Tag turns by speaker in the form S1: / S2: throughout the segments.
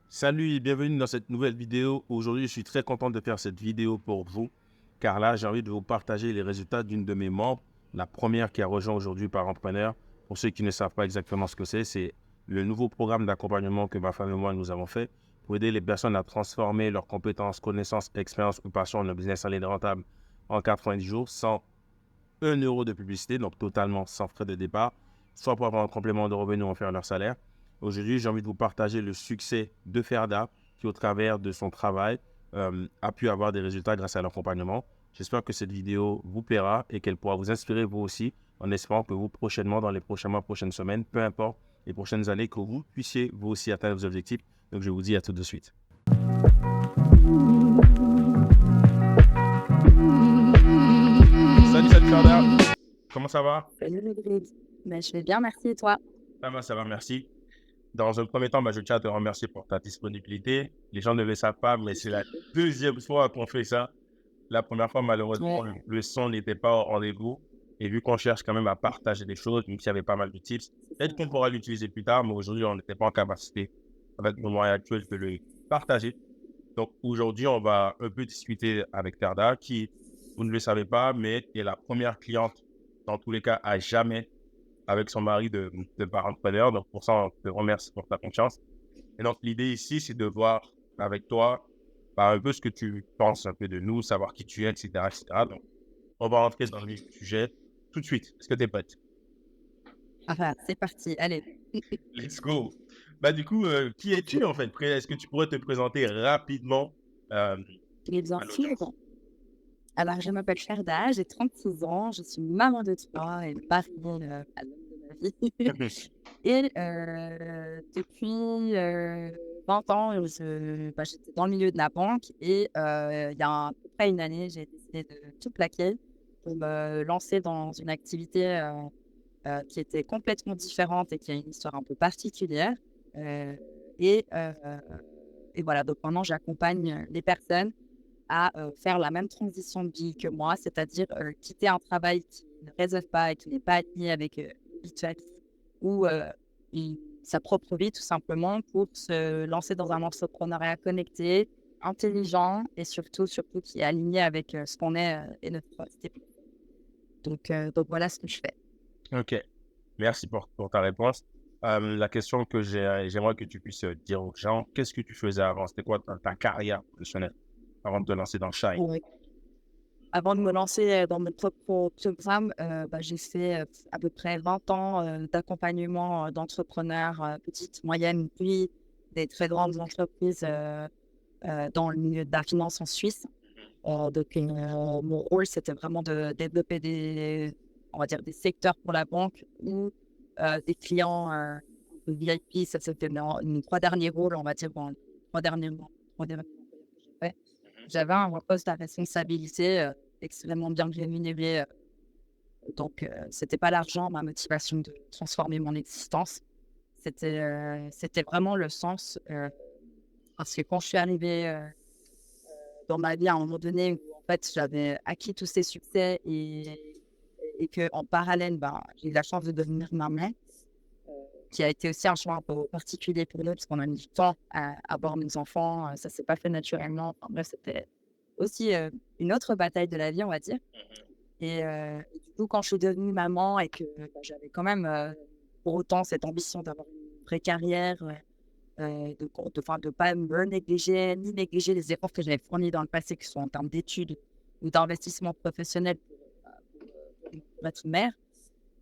S1: Salut et bienvenue dans cette nouvelle vidéo. Aujourd'hui, je suis très content de faire cette vidéo pour vous, car là, j'ai envie de vous partager les résultats d'une de mes membres, la première qui a rejoint aujourd'hui Parentpreneur. Pour ceux qui ne savent pas exactement ce que c'est le nouveau programme d'accompagnement que ma femme et moi nous avons fait pour aider les personnes à transformer leurs compétences, connaissances, expériences ou passions en un business en ligne rentable en 90 jours sans 1 € de publicité, donc totalement sans frais de départ, soit pour avoir un complément de revenus en faire leur salaire. Aujourd'hui, j'ai envie de vous partager le succès de Ferda, qui au travers de son travail a pu avoir des résultats grâce à l'accompagnement. J'espère que cette vidéo vous plaira et qu'elle pourra vous inspirer vous aussi, en espérant que vous prochainement, dans les prochains mois, prochaines semaines, peu importe les prochaines années, que vous puissiez vous aussi atteindre vos objectifs. Donc je vous dis à tout de suite. Salut Ferda, comment ça va?
S2: Salut Rodrigue. Je vais bien, merci et toi?
S1: Ça va, merci. Dans un premier temps, je tiens à te remercier pour ta disponibilité. Les gens ne le savent pas, mais c'est la deuxième fois qu'on fait ça. La première fois, malheureusement,
S2: Ouais.
S1: le son n'était pas au rendez-vous. Et vu qu'on cherche quand même à partager des choses, même s'il y avait pas mal de tips,
S2: C'est
S1: peut-être
S2: ça.
S1: qu'on pourra l'utiliser plus tard, mais aujourd'hui, on n'était pas en capacité, avec nos moyens actuels, de le partager. Donc aujourd'hui, on va un peu discuter avec Ferda, qui, vous ne le savez pas, mais est la première cliente, dans tous les cas, à jamais avec son mari de Parentpreneur. Donc, pour ça, on te remercie pour ta confiance. Et donc, l'idée ici, c'est de voir avec toi un peu ce que tu penses un peu de nous, savoir qui tu es, etc., etc. Donc, on va rentrer dans le vif du sujet tout de suite. Est-ce que tu es prête?
S2: Enfin, c'est parti, allez.
S1: Let's go. Du coup, qui es-tu en fait? Est-ce que tu pourrais te présenter rapidement
S2: Et bien
S1: à
S2: sûr.
S1: l'audience?
S2: Alors, je m'appelle Ferda, j'ai 36 ans, je suis maman de 3 et mariée à l'homme de ma vie. Et depuis 20 ans, j'étais dans le milieu de la banque et il y a à peu près une année, j'ai décidé de tout plaquer pour me lancer dans une activité qui était complètement différente et qui a une histoire un peu particulière. Heu et heu et voilà, donc maintenant j'accompagne les personnes à, faire la même transition de vie que moi, c'est-à-dire, quitter un travail qui ne résonne pas et qui n'est pas aligné avec, une vie de famille ou, sa propre vie tout simplement pour se lancer dans un entrepreneuriat connecté, intelligent et surtout qui est aligné avec, ce qu'on est, et notre style. Donc voilà ce que je fais.
S1: Ok, merci pour ta réponse. La question que j'aimerais que tu puisses dire aux gens, qu'est-ce que tu faisais avant? C'était quoi ta carrière professionnelle avant de te lancer dans Shine?
S2: Ouais. Avant de me lancer, dans mon propre programme, j'ai fait, à peu près 20 ans, d'accompagnement, d'entrepreneurs, petites, moyennes, puis des très grandes entreprises, dans le milieu de la finance en Suisse. Mon rôle, c'était vraiment de développer on va dire, des secteurs pour la banque ou, des clients, un peu VIP. Ça, c'était dans mes 3 derniers rôles, on va dire, dans les 3 derniers employeurs que j'ai fait. J'avais un poste à responsabilité, extrêmement bien rémunéré, c'était pas l'argent, ma motivation de transformer mon existence. C'était vraiment le sens, parce que quand je suis arrivée, dans ma vie à un moment donné où en fait j'avais acquis tous ces succès et qu'en parallèle, j'ai eu la chance de devenir maman, qui a été aussi un choix un peu particulier pour nous parce qu'on a mis du temps à avoir nos enfants, ça s'est pas fait naturellement. Enfin bref, c'était aussi, une autre bataille de la vie, on va dire. Et du coup, quand je suis devenue maman et que, j'avais quand même, pour autant cette ambition d'avoir une vraie carrière, de pas me négliger, ni négliger les efforts que j'avais fournis dans le passé, que ce soit en termes d'études ou d'investissement professionnel pour être mère.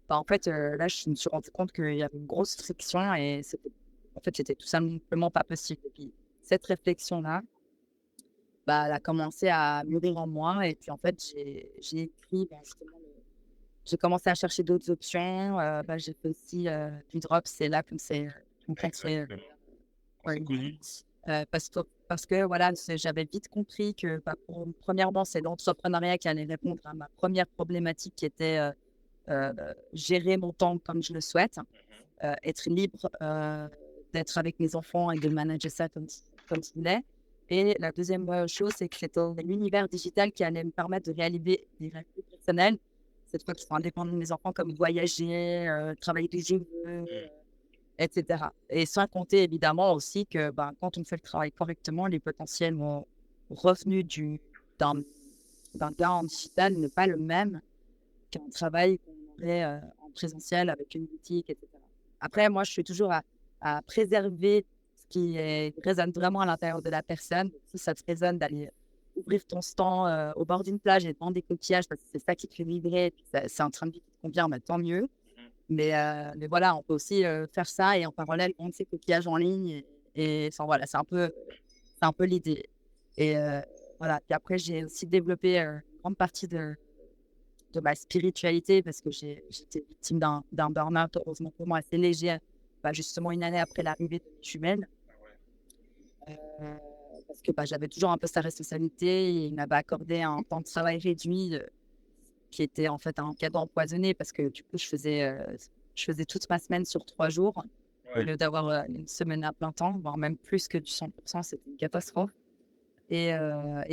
S2: En fait, là, je me suis rendu compte qu'il y avait une grosse friction et c'était tout simplement pas possible. Et puis cette réflexion-là, elle a commencé à mûrir en moi et puis en fait, j'ai écrit, justement j'ai commencé à chercher d'autres options, j'ai fait aussi, du drop, c'est là que c'est rencontré,
S1: Exactement. On s'est
S2: ouais,
S1: connus.
S2: parce que voilà, j'avais vite compris que, premièrement, c'est l'entrepreneuriat qui allait répondre à ma première problématique qui était, gérer mon temps comme je le souhaite, être libre, d'être avec mes enfants et de manager ça comme je voulais. Et la deuxième chose, c'est que c'était l'univers digital qui allait me permettre de réaliser des rêves plus personnels, cette fois qui sont indépendants de mes enfants, comme voyager, travailler d'où je veux, etc. Et sans compter évidemment aussi que quand on fait le travail correctement, les potentiels revenus d'un gars en digital n'est pas le même qu'un travail qu'on aurait en présentiel avec une boutique, etc. Après, moi, je suis toujours à préserver ce qui résonne vraiment à l'intérieur de la personne. Si ça te résonne d'aller ouvrir ton stand au bord d'une plage et de vendre des coquillages, parce que c'est ça qui te fait vibrer, et puis c'est un train de vie qui te convient, mais tant mieux. Mais voilà, on peut aussi faire ça et en parallèle vendre ses coquillages en ligne. Voilà, c'est un peu l'idée. Et voilà. Puis après, j'ai aussi développé une grande partie de ma spiritualité parce que j'étais victime d'un burn-out, heureusement pour moi, assez léger, justement une année après l'arrivée de mes jumelles. Parce que j'avais toujours un peu sa responsabilité et il m'avait accordé un temps de travail réduit qui était en fait un cadeau empoisonné parce que du coup, je faisais toute ma semaine sur 3 jours au lieu d'avoir une semaine à plein temps, voire même plus que du 100%, c'était une catastrophe. Et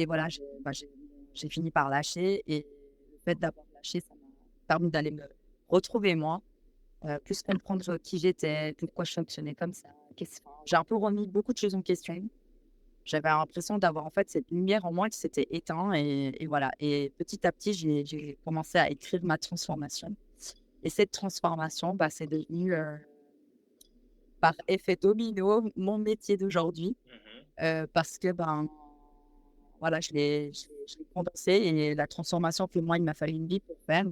S2: voilà, j'ai fini par lâcher et le fait d'avoir lâché, ça m'a permis d'aller me retrouver moi, plus comprendre qui j'étais, pourquoi je fonctionnais comme ça. J'ai un peu remis beaucoup de choses en question. J'avais l'impression d'avoir en fait cette lumière en moi qui s'était éteinte et voilà. Et petit à petit, j'ai commencé à écrire ma transformation. Et cette transformation, c'est devenu par effet domino mon métier d'aujourd'hui parce que voilà, je l'ai condensé et la transformation que moi, il m'a fallu une vie pour faire,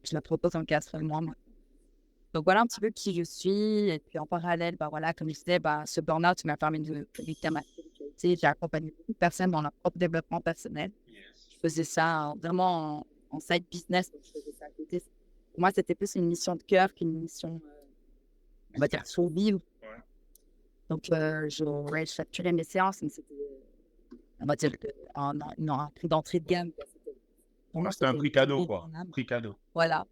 S2: je la propose en 4 mois maintenant. Donc voilà un petit peu qui je suis. Et puis en parallèle, voilà, comme je disais, ce burn-out m'a permis de connecter à ma spiritualité. J'ai accompagné beaucoup de personnes dans leur propre développement personnel. Je faisais ça vraiment en side business. Donc je faisais ça à côté. Pour moi, c'était plus une mission de cœur qu'une mission, on va dire, survivre. Donc je facturais mes séances, mais c'était, on va dire, un prix d'entrée de gamme.
S1: C'était un prix cadeau, quoi. Prix cadeau.
S2: Voilà.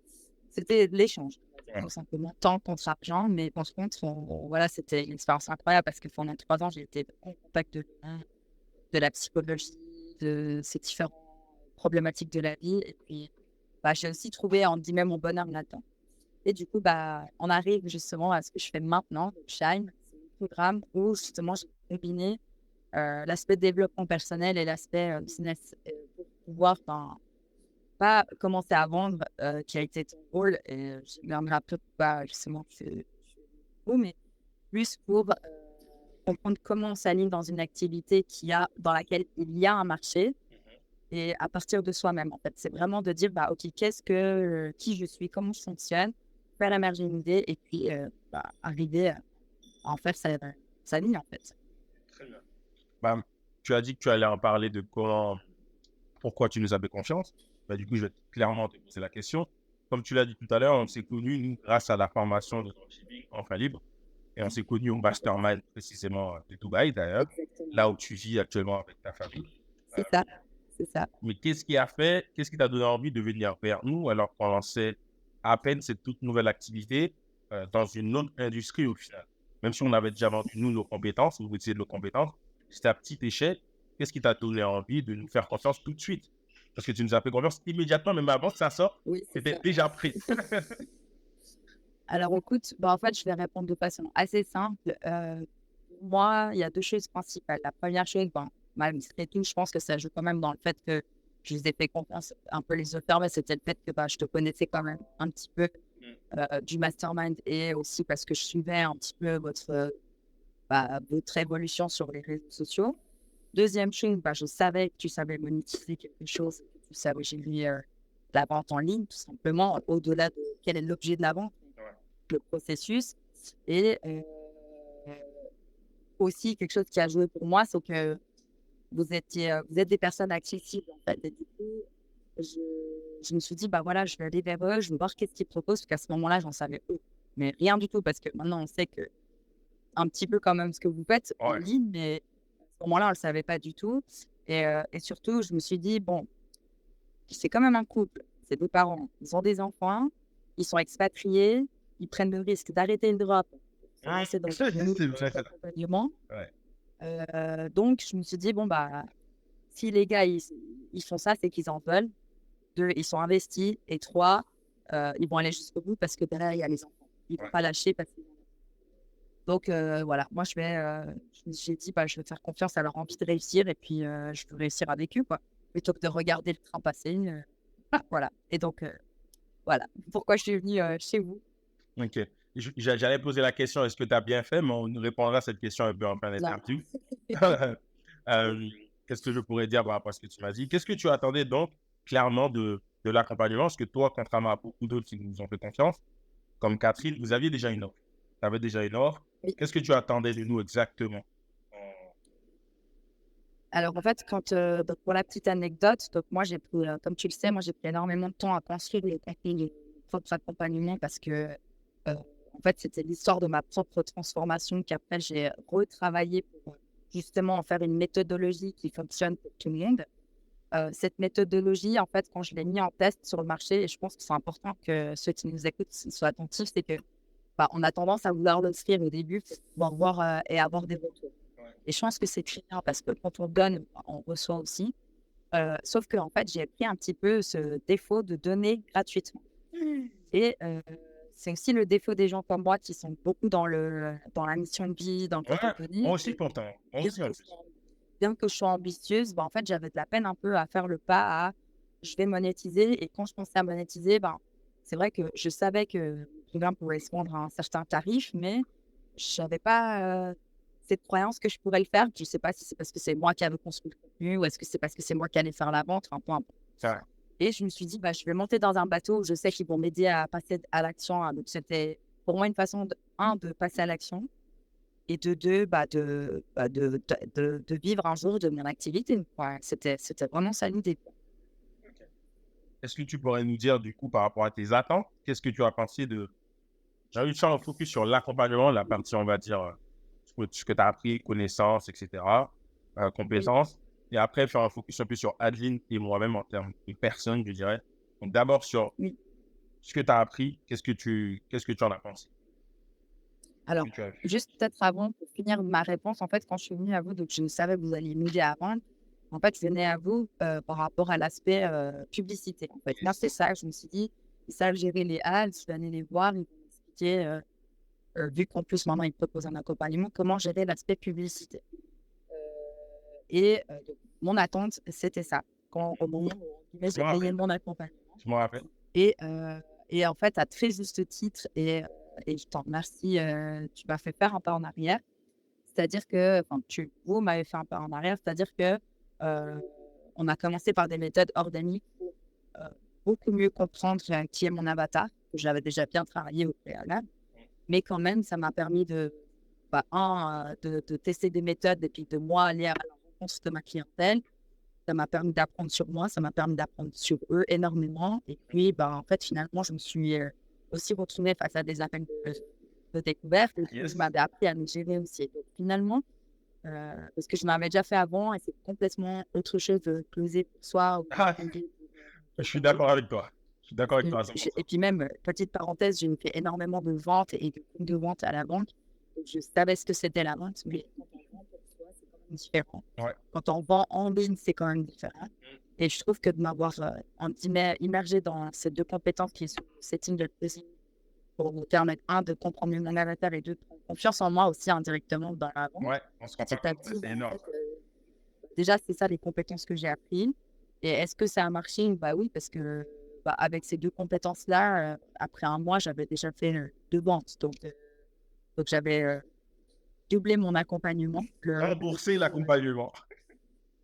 S2: C'était de l'échange, tout simplement. Temps contre argent, mais par contre, voilà, c'était une expérience incroyable parce que pendant 3 ans, j'ai été en contact de la psychologie, de ces différentes problématiques de la vie. Et puis, j'ai aussi trouvé, on dit même, mon bonheur là-dedans. Et du coup, on arrive justement à ce que je fais maintenant, donc Shine. C'est un programme où justement, j'ai combiné l'aspect développement personnel et l'aspect business pour pouvoir pas commencer à vendre, qui a été ton rôle. Et je me rappelle pas justement que c'est beau, mais plus pour comprendre comment on s'aligne dans une activité dans laquelle il y a un marché et à partir de soi-même. En fait, c'est vraiment de dire, OK, qui je suis, comment je fonctionne, faire émerger une idée et puis arriver à en faire sa ligne, en fait.
S1: Très bien. Tu as dit que tu allais en parler de pourquoi tu nous avais confiance. Du coup, je vais clairement te poser la question. Comme tu l'as dit tout à l'heure, on s'est connus, nous, grâce à la formation de dropshipping enfin libre. Et on s'est connus au mastermind, précisément de Dubaï, d'ailleurs, là où tu vis actuellement avec ta famille.
S2: C'est ça.
S1: Mais qu'est-ce qui t'a donné envie de venir vers nous alors qu'on lançait à peine cette toute nouvelle activité dans une autre industrie au final? Même si on avait déjà vendu, nous, nos compétences, vous étiez de nos compétences, c'était à petite échelle. Qu'est-ce qui t'a donné envie de nous faire confiance tout de suite? Parce que tu nous as fait confiance immédiatement, même avant que ça sorte, c'était déjà pris.
S2: Alors, écoute, en fait, je vais répondre de façon assez simple. Pour moi, il y a 2 choses principales. La première chose, malgré tout, je pense que ça joue quand même dans le fait que je vous ai fait confiance un peu les auteurs, mais c'était le fait que je te connaissais quand même un petit peu du mastermind et aussi parce que je suivais un petit peu votre évolution sur les réseaux sociaux. Deuxième chose, je savais que tu savais monétiser quelque chose, que tu savais gérer la vente en ligne, tout simplement, au-delà de quel est l'objet de la vente, le processus. Et aussi, quelque chose qui a joué pour moi, c'est que vous êtes des personnes accessibles, en fait. Et du coup, je me suis dit, voilà, je vais aller vers eux, je vais voir qu'est-ce qu'ils proposent, parce qu'à ce moment-là, j'en savais mais rien du tout, parce que maintenant, on sait que un petit peu quand même ce que vous faites en ligne, mais à ce moment-là, on ne le savait pas du tout. Et surtout, je me suis dit, c'est quand même un couple, c'est 2 parents, ils ont des enfants, ils sont expatriés, ils prennent le risque d'arrêter le drop. C'est donc l'accompagnement. Donc, je me suis dit, si les gars, ils font ça, c'est qu'ils en veulent. 2, ils sont investis. Et 3, ils vont aller jusqu'au bout parce que derrière, il y a les enfants. Ils ne vont pas lâcher parce qu'ils Donc voilà, moi j'ai dit: «Bah, je vais faire confiance à leur envie de réussir et puis, je veux réussir avec eux, quoi». Plutôt que de regarder le train passer, voilà et donc voilà pourquoi je suis venue, chez vous.
S1: OK. J'allais poser la question: «Est-ce que tu as bien fait?» mais on nous répondra à cette question un peu en plein
S2: Non.
S1: interview. Qu'est-ce que je pourrais dire par rapport à ce que tu m'as dit? Qu'est-ce que tu attendais donc clairement de l'accompagnement? Parce que toi, contrairement à beaucoup d'autres qui nous ont fait confiance, comme Catherine, vous aviez déjà une offre. Tu avais déjà une offre.
S2: Oui.
S1: Qu'est-ce que tu attendais de nous exactement?
S2: Alors en fait, donc pour la petite anecdote, donc moi j'ai pris, comme tu le sais, moi j'ai pris énormément de temps à construire le contenu de mon propre accompagnement parce que, en fait, c'était l'histoire de ma propre transformation qu'après j'ai retravaillé pour, justement en faire une méthodologie qui fonctionne pour tout le monde. Cette méthodologie, en fait, quand je l'ai mis en test sur le marché et je pense que c'est important que ceux qui nous écoutent soient attentifs, c'est que, bah, on a tendance à vouloir l'offrir au début pour pouvoir voir, et avoir des retours.
S1: Ouais.
S2: Et je pense que c'est très bien parce que quand on donne, on reçoit aussi. Sauf qu'en fait, j'ai pris un petit peu ce défaut de donner gratuitement. Et c'est aussi le défaut des gens comme moi qui sont beaucoup dans la mission de vie, dans le fait
S1: Ouais,
S2: de
S1: moi
S2: donner.
S1: aussi pourtant. Moi
S2: Bien
S1: aussi en
S2: que je
S1: plus.
S2: sois bien que je sois ambitieuse, bah, en fait, j'avais de la peine un peu à faire le pas à je vais monétiser. Et quand je pensais à monétiser, ben, c'est vrai que je savais que le programme correspondre à un certain tarif, mais je n'avais pas cette croyance que je pourrais le faire. Je ne sais pas si c'est parce que c'est moi qui avais construit le contenu ou est-ce que c'est parce que c'est moi qui allais faire la vente, enfin, peu importe.
S1: Ouais.
S2: Et je me suis dit, bah, je vais monter dans un bateau où je sais qu'ils vont m'aider à passer à l'action, hein. Donc, c'était pour moi une façon, de passer à l'action et de 2, de vivre un jour de mon activité. Ouais, c'était vraiment ça l'idée.
S1: OK. Est-ce que tu pourrais nous dire, du coup, par rapport à tes attentes, qu'est-ce que tu as pensé de... J'ai envie de faire un focus sur l'accompagnement, la partie, on va dire, ce que tu as appris, connaissances, etc.,
S2: Oui,
S1: compétences. Et après, faire un focus un peu sur Adeline et moi-même en termes de personne, je dirais. Donc, d'abord sur
S2: oui.
S1: ce que tu as appris, qu'est-ce que tu en as pensé? Qu'est-ce que
S2: Alors,
S1: tu as vu?
S2: juste peut-être avant, pour finir ma réponse, en fait, quand je suis venue à vous, donc je savais que vous alliez m'aider à vendre. En fait, je venais à vous par rapport à l'aspect publicité. En fait, moi, c'est
S1: Yes.
S2: ça. Je me suis dit, ils savent gérer les halles, je vais aller les voir, ils vont m'expliquer, vu qu'en plus, maintenant, ils proposent un accompagnement, comment gérer l'aspect publicité. Et donc, mon attente, c'était ça. Quand, au moment où entre guillemets,
S1: Je
S2: j'ai
S1: me
S2: payé
S1: rappelle.
S2: mon accompagnement.
S1: Je me rappelle.
S2: Et, et en fait, à très juste titre, et je t'en remercie, tu m'as fait faire un pas en arrière. C'est-à-dire que, enfin, vous m'avez fait un pas en arrière, c'est-à-dire que euh, on a commencé par des méthodes organiques pour euh, beaucoup mieux comprendre qui est mon avatar, que j'avais déjà bien travaillé au préalable. Mais quand même, ça m'a permis de tester des méthodes et puis de moi aller à la rencontre de ma clientèle. Ça m'a permis d'apprendre sur moi, ça m'a permis d'apprendre sur eux énormément. Et puis, bah, en fait, finalement, je me suis aussi retrouvée face à des appels de découverte et puis, je
S1: Yes.
S2: m'avais appris à me gérer aussi. Donc, finalement, parce que je m'avais déjà fait avant et c'est complètement autre chose de closer pour soi ou de
S1: Ah,
S2: closer pour
S1: je suis
S2: quelqu'un
S1: d'accord
S2: d'autre.
S1: avec toi. Je suis d'accord avec toi à 100%.
S2: Et puis même, petite parenthèse, j'ai fait énormément de ventes et de ventes à la banque. Donc, je savais ce que c'était la vente, mais quand on vend pour soi, c'est quand même différent.
S1: Ouais.
S2: Quand on vend en ligne, c'est quand même différent. Et je trouve que de m'avoir immergé dans ces deux compétences qui sont le setting de le cuisine pour me permettre, un, de comprendre mieux mon avatar et deux, de prendre confiance en moi aussi indirectement dans la vente.
S1: Ouais, on se rend
S2: Petit
S1: pas
S2: à
S1: compte, mais
S2: petit,
S1: c'est
S2: bah, en
S1: énorme.
S2: fait, déjà, c'est ça les compétences que j'ai apprises. Et est-ce que ça a marché? Bah oui, parce que bah, avec ces deux compétences-là, après un mois, j'avais déjà fait 2 ventes. Donc j'avais doublé mon accompagnement.
S1: Rembourser l'accompagnement.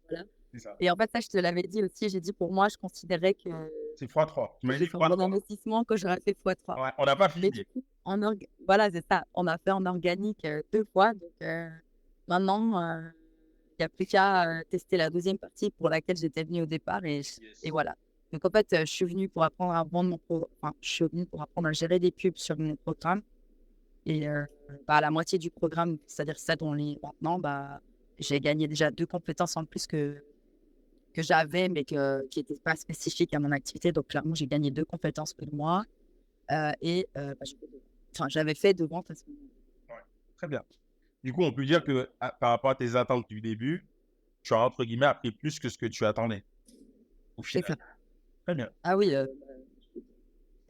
S2: Voilà.
S1: C'est ça.
S2: Et en fait, ça, je te l'avais dit aussi. J'ai dit pour moi, je considérais que
S1: C'est x3. Tu m'as
S2: j'ai
S1: dit
S2: fait un bon
S1: x3.
S2: investissement que j'aurais fait x3.
S1: Ouais, on n'a pas
S2: Mais
S1: fini.
S2: du coup, voilà, c'est ça. On a fait en organique 2 fois. Donc maintenant, il n'y a plus qu'à tester la deuxième partie pour laquelle j'étais venue au départ. Et
S1: Yes.
S2: voilà. Donc en fait, je suis venue pour apprendre à vendre enfin, je suis venue pour apprendre à gérer des pubs sur mon programme. Et bah, la moitié du programme, c'est-à-dire ça dont les maintenant, bah, j'ai gagné déjà 2 compétences en plus que j'avais, mais qui n'étaient pas spécifiques à mon activité. Donc clairement, j'ai gagné 2 compétences pour moi. Et bah, j'avais fait 2 ventes à ce moment-là.
S1: Ouais, très bien. Du coup, on peut dire que par rapport à tes attentes du début, tu as entre guillemets appris plus que ce que tu attendais au
S2: C'est
S1: final.
S2: ça.
S1: Très bien.
S2: Ah oui,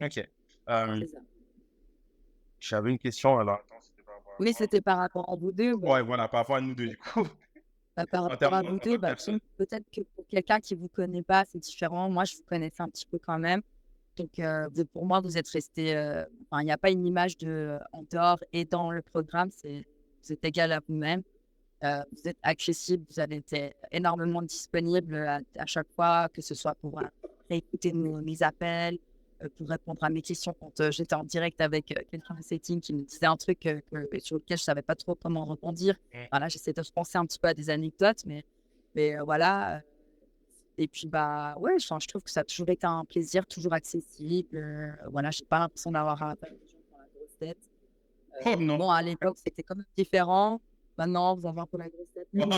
S1: OK. Euh,
S2: c'est ça.
S1: J'avais une question. Alors, attends, c'était par rapport
S2: Oui, c'était par rapport à vous 2,
S1: Ouais, voilà, par rapport à nous deux, du coup.
S2: par
S1: En
S2: rapport
S1: termes
S2: à
S1: de
S2: vous
S1: en
S2: 2,
S1: tant que personne.
S2: peut-être que pour quelqu'un qui vous connaît pas, c'est différent. Moi, je vous connaissais un petit peu quand même. Donc, pour moi, vous êtes restés, enfin, il n'y a pas une image de en dehors et dans le programme, vous êtes égal à vous-même. Vous êtes accessible, vous avez été énormément disponible à chaque fois, que ce soit pour réécouter mes appels, pour répondre à mes questions quand j'étais en direct avec quelqu'un de setting qui me disait un truc sur lequel je savais pas trop comment rebondir.
S1: Mmh.
S2: Voilà, j'essaie de repenser un petit peu à des anecdotes, mais voilà. Et puis, bah ouais, je trouve que ça a toujours été un plaisir, toujours accessible. Voilà, j'ai pas l'impression d'avoir à faire des gens dans la grosse tête.
S1: Oh non!
S2: Bon, à l'époque, c'était quand même différent. Maintenant, vous avez un peu la grosse tête. Mais bon,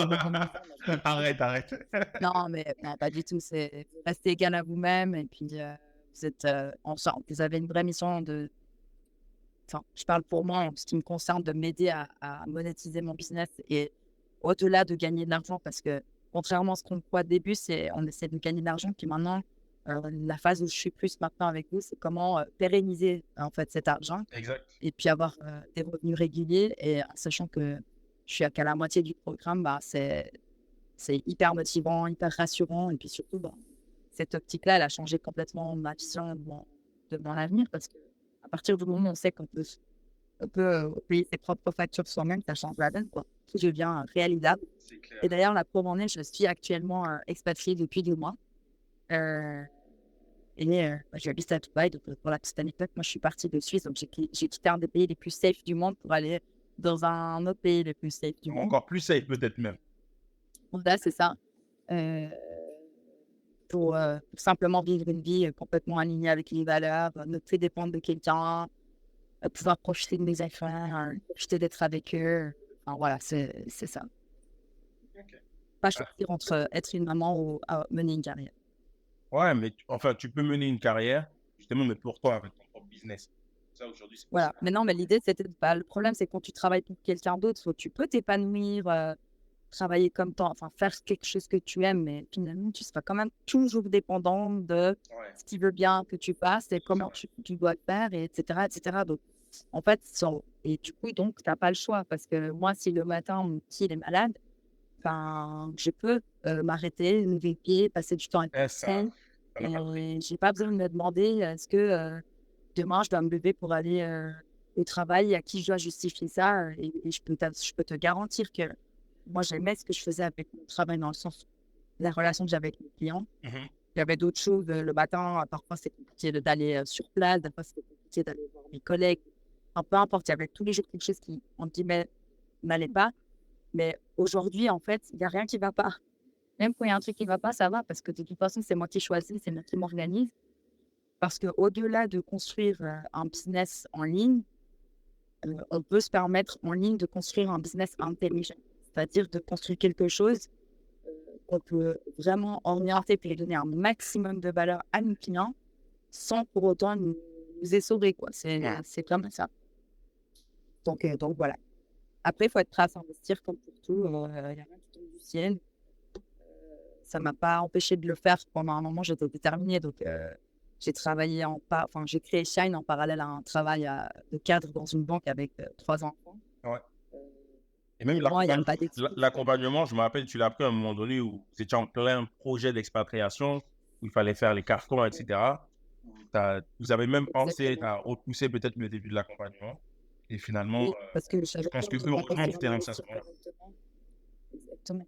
S1: Arrête, arrête.
S2: non, mais non, pas du tout. Vous restez égal à vous-même et puis vous êtes ensemble. Vous avez une vraie mission de. Enfin, je parle pour moi, en ce qui me concerne, de m'aider à monétiser mon business et au-delà de gagner de l'argent, parce que contrairement à ce qu'on croit au début, on essaie de gagner de l'argent. Puis maintenant, la phase où je suis plus maintenant avec vous, c'est comment pérenniser en fait cet argent
S1: Exact.
S2: et puis avoir des revenus réguliers. Et sachant que je suis qu'à la moitié du programme, bah, c'est hyper motivant, hyper rassurant. Et puis surtout, bah, cette optique-là, elle a changé complètement ma vision de mon avenir parce que à partir du moment où on sait qu'on peut payer ses propres factures soi-même, ça change la donne, quoi. Tout devient réalisable.
S1: C'est
S2: Et
S1: clair.
S2: d'ailleurs, la preuve en est, je suis actuellement expatriée depuis 2 mois. Euh, bah, j'habite à Dubaï, donc pour la petite anecdote, moi je suis partie de Suisse, donc j'ai quitté un des pays les plus safe du monde pour aller dans un autre pays le plus safe du monde.
S1: Encore plus safe peut-être même.
S2: Donc là, c'est ça. Euh, pour simplement vivre une vie complètement alignée avec les valeurs, ne plus dépendre de quelqu'un, pouvoir profiter de mes affaires, profiter d'être avec eux. Enfin, voilà, c'est ça.
S1: OK.
S2: Pas
S1: Ah,
S2: choisir entre être une maman ou mener une carrière.
S1: ouais, mais enfin, tu peux mener une carrière, justement, mais pour toi, avec ton propre business. Ça, aujourd'hui, c'est
S2: Voilà.
S1: possible.
S2: Mais non, mais l'idée, c'était le problème, c'est quand tu travailles pour quelqu'un d'autre, tu peux t'épanouir, travailler comme toi, enfin faire quelque chose que tu aimes, mais finalement, tu seras quand même toujours dépendant de
S1: Ouais,
S2: ce qui veut bien que tu fasses et
S1: c'est
S2: comment
S1: vrai.
S2: tu dois le faire, et etc., etc. Donc, en fait, et du coup, donc, tu n'as pas le choix parce que moi, si le matin, mon petit il est malade, enfin, je peux m'arrêter, lever le pied, passer du temps avec
S1: Et
S2: personne.
S1: ça n'a pas de prix.
S2: Et j'ai pas besoin de me demander est-ce que demain je dois me lever pour aller au travail, à qui je dois justifier ça. Et je peux te garantir que moi j'aimais ce que je faisais avec mon travail dans le sens de la relation que j'avais avec mes clients.
S1: Mmh.
S2: Il y avait d'autres choses le matin, parfois c'était compliqué d'aller sur place, parfois c'était compliqué d'aller voir mes collègues. Enfin, peu importe, il y avait tous les jours quelque chose qui, entre guillemets, n'allait pas. Mais aujourd'hui, en fait, il y a rien qui va pas. Même quand il y a un truc qui va pas, ça va parce que de toute façon, c'est moi qui choisis, c'est moi qui m'organise. Parce qu'au-delà de construire un business en ligne, on peut se permettre en ligne de construire un business intelligent. C'est-à-dire de construire quelque chose qu'on peut vraiment orienter et donner un maximum de valeur à nos clients sans pour autant nous essorer, quoi.
S1: Ouais.
S2: C'est comme ça. Donc voilà. Après, il faut être prêt à s'investir comme pour tout. Il n'y a rien qui tombe du ciel. Ça m'a pas empêché de le faire. Pendant un moment, j'étais déterminée. Donc, j'ai travaillé enfin, j'ai créé Shine en parallèle à un travail de cadre dans une banque avec 3 enfants.
S1: Ouais. Et même
S2: Pour moi, il n'y a pas d'excuse.
S1: l'accompagnement, je me rappelle, tu l'as appris à un moment donné où vous étiez en plein projet d'expatriation, où il fallait faire les cartons, etc. Vous avez même pensé
S2: Exactement.
S1: à repousser peut-être le début de l'accompagnement. Et finalement,
S2: Oui, parce que je
S1: je
S2: savais
S1: pense
S2: pas
S1: que
S2: que j'étais pas
S1: heureusement,
S2: sûre
S1: tu t'es lancé à ce
S2: d'investir
S1: moment-là.
S2: correctement. Exactement.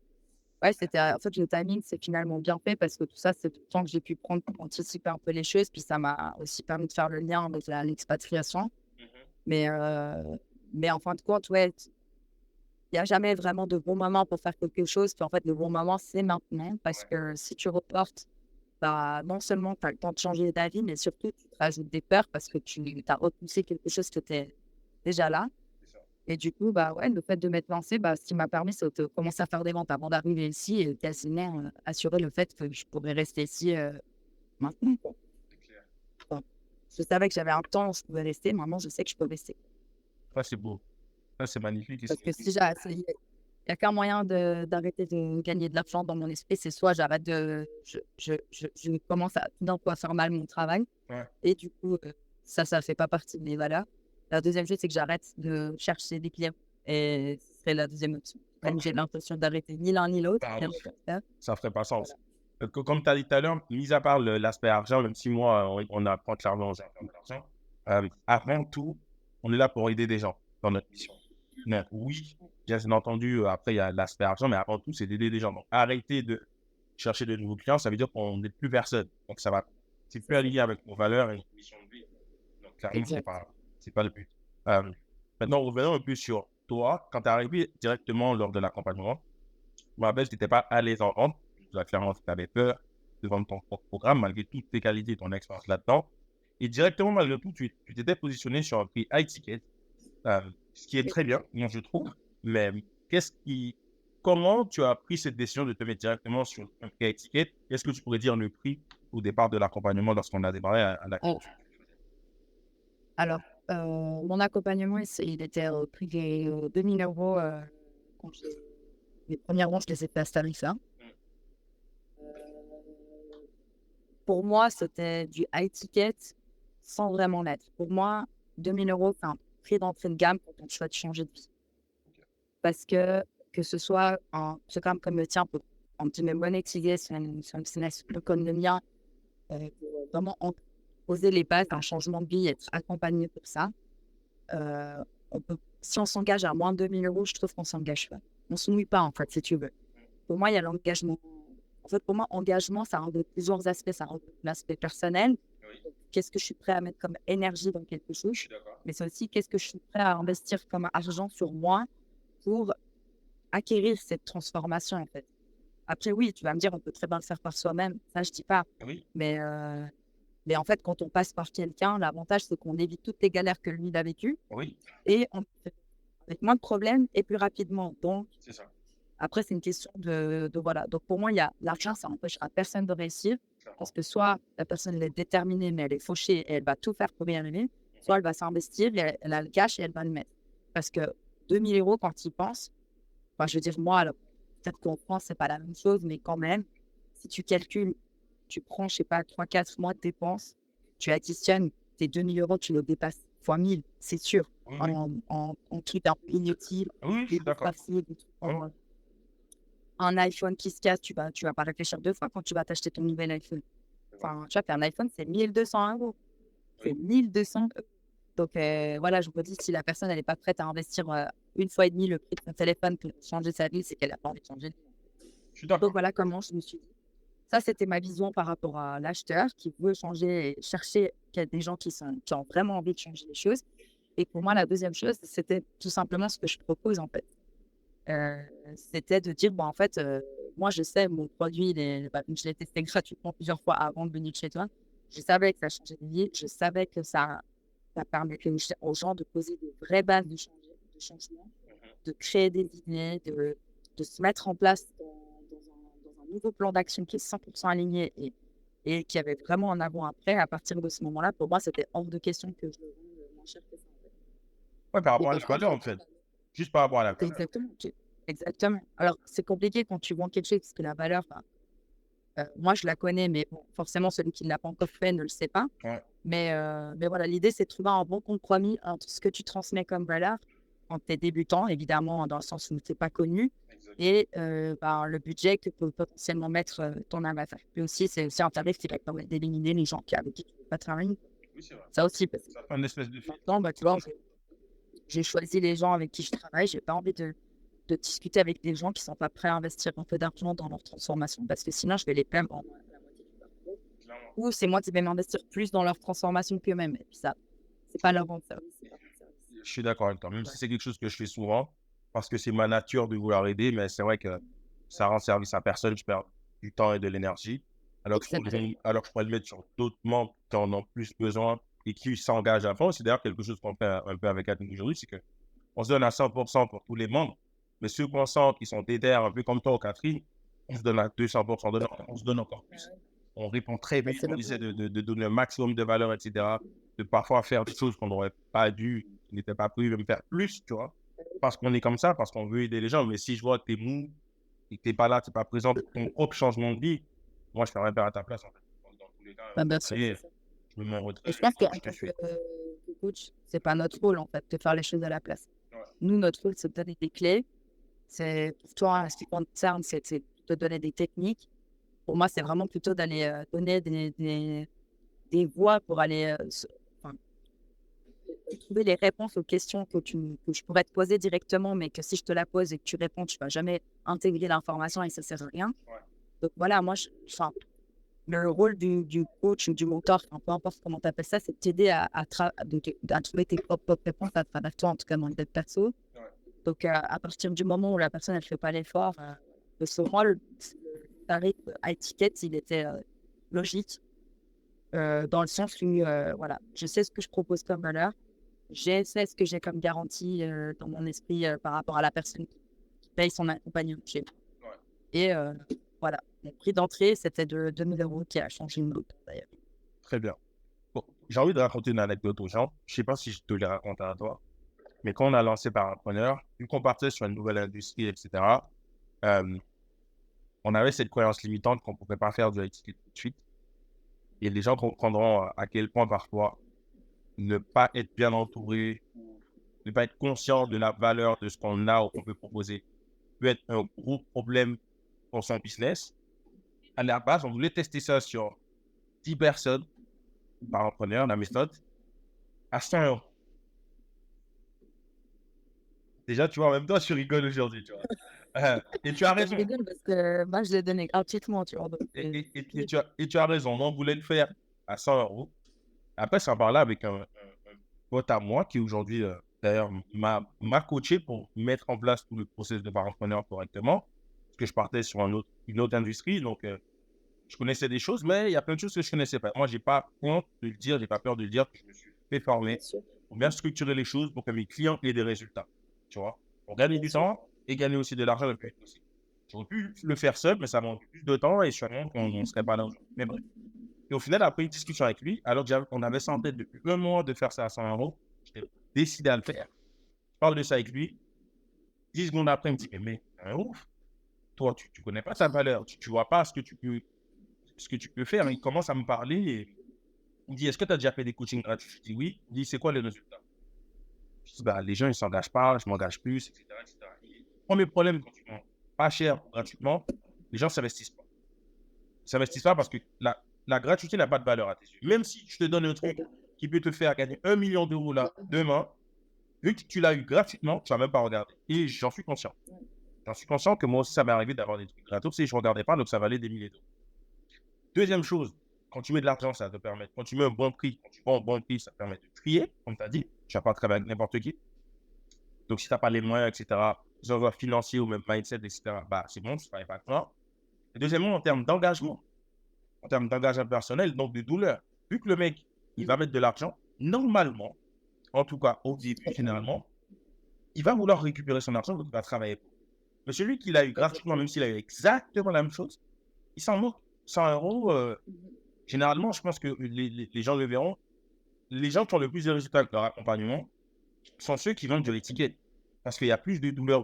S2: Ouais, en fait, le timing, c'est finalement bien fait parce que tout ça, c'est le temps que j'ai pu prendre pour anticiper un peu les choses. Puis ça m'a aussi permis de faire le lien avec l'expatriation.
S1: Mhm.
S2: Mais, mais en fin de compte, ouais, il n'y a jamais vraiment de bon moment pour faire quelque chose. Puis en fait, le bon moment, c'est maintenant. Parce
S1: Ouais,
S2: que si tu reportes, bah, non seulement tu as le temps de changer ta vie, mais surtout, tu te rajoutes des peurs parce que tu as repoussé quelque chose qui était déjà là.
S1: c'est ça.
S2: Et du coup, bah ouais, le fait de m'être lancée, bah, ce qui m'a permis, c'est de commencer à faire des ventes avant d'arriver ici et quasiment assurer le fait que je pourrais rester ici maintenant, quoi.
S1: C'est clair.
S2: Enfin, je savais que j'avais un temps où je pouvais rester. Maintenant, je sais que je peux rester.
S1: Ça, c'est beau. Ça, c'est magnifique. Et
S2: Parce que si il n'y a qu'un moyen d'arrêter de gagner de l'argent dans mon esprit, c'est soit j'arrête je commence à d'un coup à faire mal mon travail.
S1: ouais,
S2: Et du coup, ça ne fait pas partie de mes valeurs. La deuxième chose, c'est que j'arrête de chercher des clients et ce serait la deuxième option. Comme j'ai l'intention d'arrêter ni l'un ni l'autre,
S1: Pardon.
S2: j'aimerais faire.
S1: Ça ferait pas sens.
S2: Voilà.
S1: Comme tu as dit tout à l'heure, mis à part l'aspect argent, même si moi, on apprend que l'argent, c'est un peu d'argent, avant tout, on est là pour aider des gens dans notre mission. Mais oui, bien entendu, après, il y a l'aspect argent, mais avant tout, c'est d'aider des gens. Donc, arrêter de chercher de nouveaux clients, ça veut dire qu'on n'est plus personne. Donc, c'est plus aligné avec nos valeurs et notre mission de vie. Donc, clairement,
S2: Exact.
S1: c'est pas le but. Maintenant, revenons un peu sur toi. Quand tu es arrivé directement lors de l'accompagnement, je me rappelle, tu n'étais pas à l'aise en vente. Clairement, tu avais peur de vendre ton propre programme, malgré toutes tes qualités et ton expérience là-dedans. Et directement, malgré tout, tu t'étais positionné sur un prix high ticket, ce qui est très bien, moi, je trouve. Mais comment tu as pris cette décision de te mettre directement sur un prix high ticket? Est-ce que tu pourrais dire le prix au départ de l'accompagnement lorsqu'on a démarré à la...
S2: Alors, mon accompagnement, il était au prix de 2 000 € quand les premières ventes, je les ai fait à ce tarif-là. Pour moi, c'était du high ticket sans vraiment l'être. Pour moi, 2 000 €, c'est un prix d'entrée de gamme quand on souhaite changer de vie. Parce que ce soit un programme comme le tien, un petit peu monétisé sur un business comme le mien, pour vraiment poser les bases d'un changement de vie, être accompagné pour ça. Si on s'engage à moins de 2 000 €, je trouve qu'on ne s'engage pas. On ne se mouille pas, en fait, si tu veux. Pour moi, il y a l'engagement. En fait, pour moi, engagement, ça englobe plusieurs aspects. Ça englobe l'aspect personnel.
S1: Oui.
S2: Qu'est-ce que je suis prêt à mettre comme énergie dans quelque chose?
S1: Je suis d'accord.
S2: Mais c'est aussi qu'est-ce que je suis prêt à investir comme argent sur moi pour acquérir cette transformation, en fait. Après, oui, tu vas me dire, on peut très bien le faire par soi-même. Ça, je ne dis pas.
S1: Oui.
S2: Mais en fait, quand on passe par quelqu'un, l'avantage, c'est qu'on évite toutes les galères que lui, il a vécues.
S1: Oui.
S2: Et on fait avec moins de problèmes et plus rapidement. Donc,
S1: C'est ça.
S2: après, c'est une question de voilà. Donc, pour moi, il y a l'argent, ça n'empêchera personne de réussir. Parce que soit la personne elle est déterminée, mais elle est fauchée et elle va tout faire pour y arriver, soit elle va s'investir, et elle a le cash et elle va le mettre. Parce que 2 000 € quand il pense, je veux dire, moi, alors, peut-être qu'en France, c'est pas la même chose, mais quand même, si tu calcules, tu prends, je sais pas, 3-4 mois de dépenses, tu additionnes tes 2 000 €, tu le dépasses fois 1000, c'est sûr,
S1: Oui.
S2: en trucs un peu inutiles,
S1: Oui, je suis d'accord.
S2: un iPhone qui se casse, tu vas pas réfléchir 2 fois quand tu vas t'acheter ton nouvel iPhone. Enfin, tu vois, un iPhone, c'est 1 200 €. C'est 1 200 €. Donc, voilà, je me dis, si la personne, elle n'est pas prête à investir 1 fois et demi le prix de son téléphone pour changer sa vie, c'est qu'elle n'a pas envie de changer de vie.
S1: Je suis d'accord.
S2: Donc, voilà comment je me suis dit. Ça, c'était ma vision par rapport à l'acheteur qui veut changer et chercher qu'il y a des gens qui ont vraiment envie de changer les choses. Et pour moi, la deuxième chose, c'était tout simplement ce que je propose, en fait. C'était de dire, en fait, moi, je sais, mon produit, je l'ai testé gratuitement plusieurs fois avant de venir chez toi. Je savais que ça changeait de vie. Je savais que ça permettait aux gens de poser de vraies bases de changement, de créer des idées, de se mettre en place dans un nouveau plan d'action qui est 100% aligné et qui avait vraiment un avant-après. À partir de ce moment-là, pour moi, c'était hors de question que je le vende moins cher que ça.
S1: Ouais, par rapport à la valeur, en fait. Juste par rapport à la valeur.
S2: Exactement. Exactement. Alors, c'est compliqué quand tu vends quelque chose parce que la valeur, moi, je la connais, mais bon, forcément, celui qui ne l'a pas encore fait ne le sait pas.
S1: Ouais.
S2: Mais voilà, l'idée, c'est de trouver un bon compromis entre ce que tu transmets comme valeur quand tu es débutant, évidemment, dans le sens où tu n'es pas connu, et le budget que peut potentiellement mettre ton avatar. Puis aussi, c'est aussi un tarif qui va permettre d'éliminer les gens avec qui tu ne veux pas travailler.
S1: Oui, c'est vrai.
S2: Ça aussi, parce que
S1: Ça fait une espèce de filtre.
S2: maintenant, tu vois, j'ai choisi les gens avec qui je travaille. Je n'ai pas envie de discuter avec des gens qui ne sont pas prêts à investir un peu d'argent dans leur transformation, parce que sinon, je vais les perdre en la moitié du parcours. Ou c'est moi qui vais m'investir plus dans leur transformation qu'eux-mêmes. Et puis ça, c'est pas leur bon service.
S1: Je suis d'accord avec toi, même si c'est quelque chose que je fais souvent, parce que c'est ma nature de vouloir aider, mais c'est vrai que ça rend service à personne, je perds du temps et de l'énergie, alors que je pourrais le mettre sur d'autres membres qui en ont plus besoin et qui s'engagent à fond. C'est d'ailleurs quelque chose qu'on fait un peu avec Atom aujourd'hui, c'est qu'on se donne à 100% pour tous les membres, mais ceux qu'on sent qui sont déter, un peu comme toi ou Catherine, on se donne à 200%, on se donne encore plus. On répond très vite, on essaie de donner un maximum de valeur, etc., de parfois faire des choses qu'on n'aurait pas dû, qui n'étaient pas prévues, même faire plus, tu vois, parce qu'on est comme ça, parce qu'on veut aider les gens. Mais si je vois que tu es mou et que tu n'es pas là, tu n'es pas présent pour ton propre changement de vie, moi, je ferais pas à ta place, en fait. Donc, dans tous les cas, je me mets en retrait.
S2: Et je pense que coach, c'est pas notre rôle, en fait, de faire les choses à la place. Nous, notre rôle, c'est de donner des clés. C'est pour toi, en ce qui concerne, c'est de te donner des techniques. Pour moi, c'est vraiment plutôt d'aller donner des voies pour aller enfin, trouver les réponses aux questions que je pourrais te poser directement, mais que si je te la pose et que tu réponds, tu ne vas jamais intégrer l'information et ça ne sert à rien. Donc voilà, moi, enfin, le rôle du coach ou du mentor, enfin, peu importe comment tu appelles ça, c'est de t'aider à trouver tes propres réponses à travers toi, en tout cas dans le dev perso. Donc, à partir du moment où la personne ne fait pas l'effort, de ce rôle, le tarif à étiquette, il était logique, dans le sens où, voilà, je sais ce que je propose comme valeur, je sais ce que j'ai comme garantie dans mon esprit par rapport à la personne qui paye son accompagnement chez moi. Et voilà, mon prix d'entrée, c'était de 2000 € qui a changé une autre, d'ailleurs.
S1: Très bien. Bon, j'ai envie de raconter une anecdote aux gens. Je ne sais pas si je te l'ai raconté à toi, mais quand on a lancé Parapreneur, vu qu'on partait sur une nouvelle industrie, etc., on avait cette croyance limitante qu'on ne pouvait pas faire du IT tout de suite. Et les gens comprendront à quel point parfois ne pas être bien entouré, ne pas être conscient de la valeur de ce qu'on a ou qu'on peut proposer peut être un gros problème pour son business. À la base, on voulait tester ça sur 10 personnes par entrepreneur, la méthode, à 100 €. Déjà, tu vois, en même temps, je rigole aujourd'hui, tu vois. Et tu as
S2: Je
S1: raison.
S2: rigole parce que moi, je l'ai donné gratuitement, tu vois. Donc,
S1: Tu as raison. On voulait le faire à 100 €. Après, ça parlait avec un pote à moi qui aujourd'hui, d'ailleurs, m'a coaché pour mettre en place tout le processus de parapreneur correctement. Parce que je partais sur une autre industrie. Donc, je connaissais des choses, mais il y a plein de choses que je ne connaissais pas. Moi, je n'ai pas honte de le dire, je n'ai pas peur de le dire que je me suis fait former pour bien structurer les choses pour que mes clients aient des résultats. Tu vois, pour gagner du temps et gagner aussi de l'argent le plus vite possible. J'aurais pu le faire seul, mais ça m'a pris plus de temps et sûrement qu'on ne serait pas là aujourd'hui. Mais bref. Et au final, après une discussion avec lui, alors qu'on avait ça en tête depuis un mois de faire ça à 100 €, j'ai décidé à le faire. Je parle de ça avec lui. 10 secondes après, il me dit, mais ouf, toi, tu ne connais pas sa valeur, tu ne vois pas ce que tu peux faire. Il commence à me parler et il me dit, est-ce que tu as déjà fait des coachings gratuits? Je dis oui. Il dit, c'est quoi les résultats? Je dis, bah, les gens, ils ne s'engagent pas, je m'engage plus, etc., etc. Et le premier problème, quand tu vends pas cher gratuitement, les gens ne s'investissent pas. Ils ne s'investissent pas parce que la gratuité n'a pas de valeur à tes yeux. Même si je te donne un truc qui peut te faire gagner 1 million d'euros là, demain, vu que tu l'as eu gratuitement, tu ne vas même pas regarder. Et j'en suis conscient. J'en suis conscient que moi aussi, ça m'est arrivé d'avoir des trucs gratuits et je ne regardais pas, donc ça valait des milliers d'euros. Deuxième chose, quand tu mets de l'argent, ça te permet, quand tu mets un bon prix, quand tu vends un bon prix, ça te permet de trier, comme tu as dit. Tu ne vas pas travailler avec n'importe qui. Donc, si tu n'as pas les moyens, etc., les envois financiers ou même mindset, etc., bah, c'est bon, tu ne travailles pas avec toi. Et deuxièmement, en termes d'engagement personnel, donc de douleur, vu que le mec, il va mettre de l'argent, normalement, en tout cas au début, généralement, il va vouloir récupérer son argent, donc il va travailler. Mais celui qui l'a eu gratuitement, même s'il a eu exactement la même chose, il s'en moque. 100 €, généralement, je pense que les gens le verront. Les gens qui ont le plus de résultats avec leur accompagnement sont ceux qui vendent de l'étiquette. Parce qu'il y a plus de douleur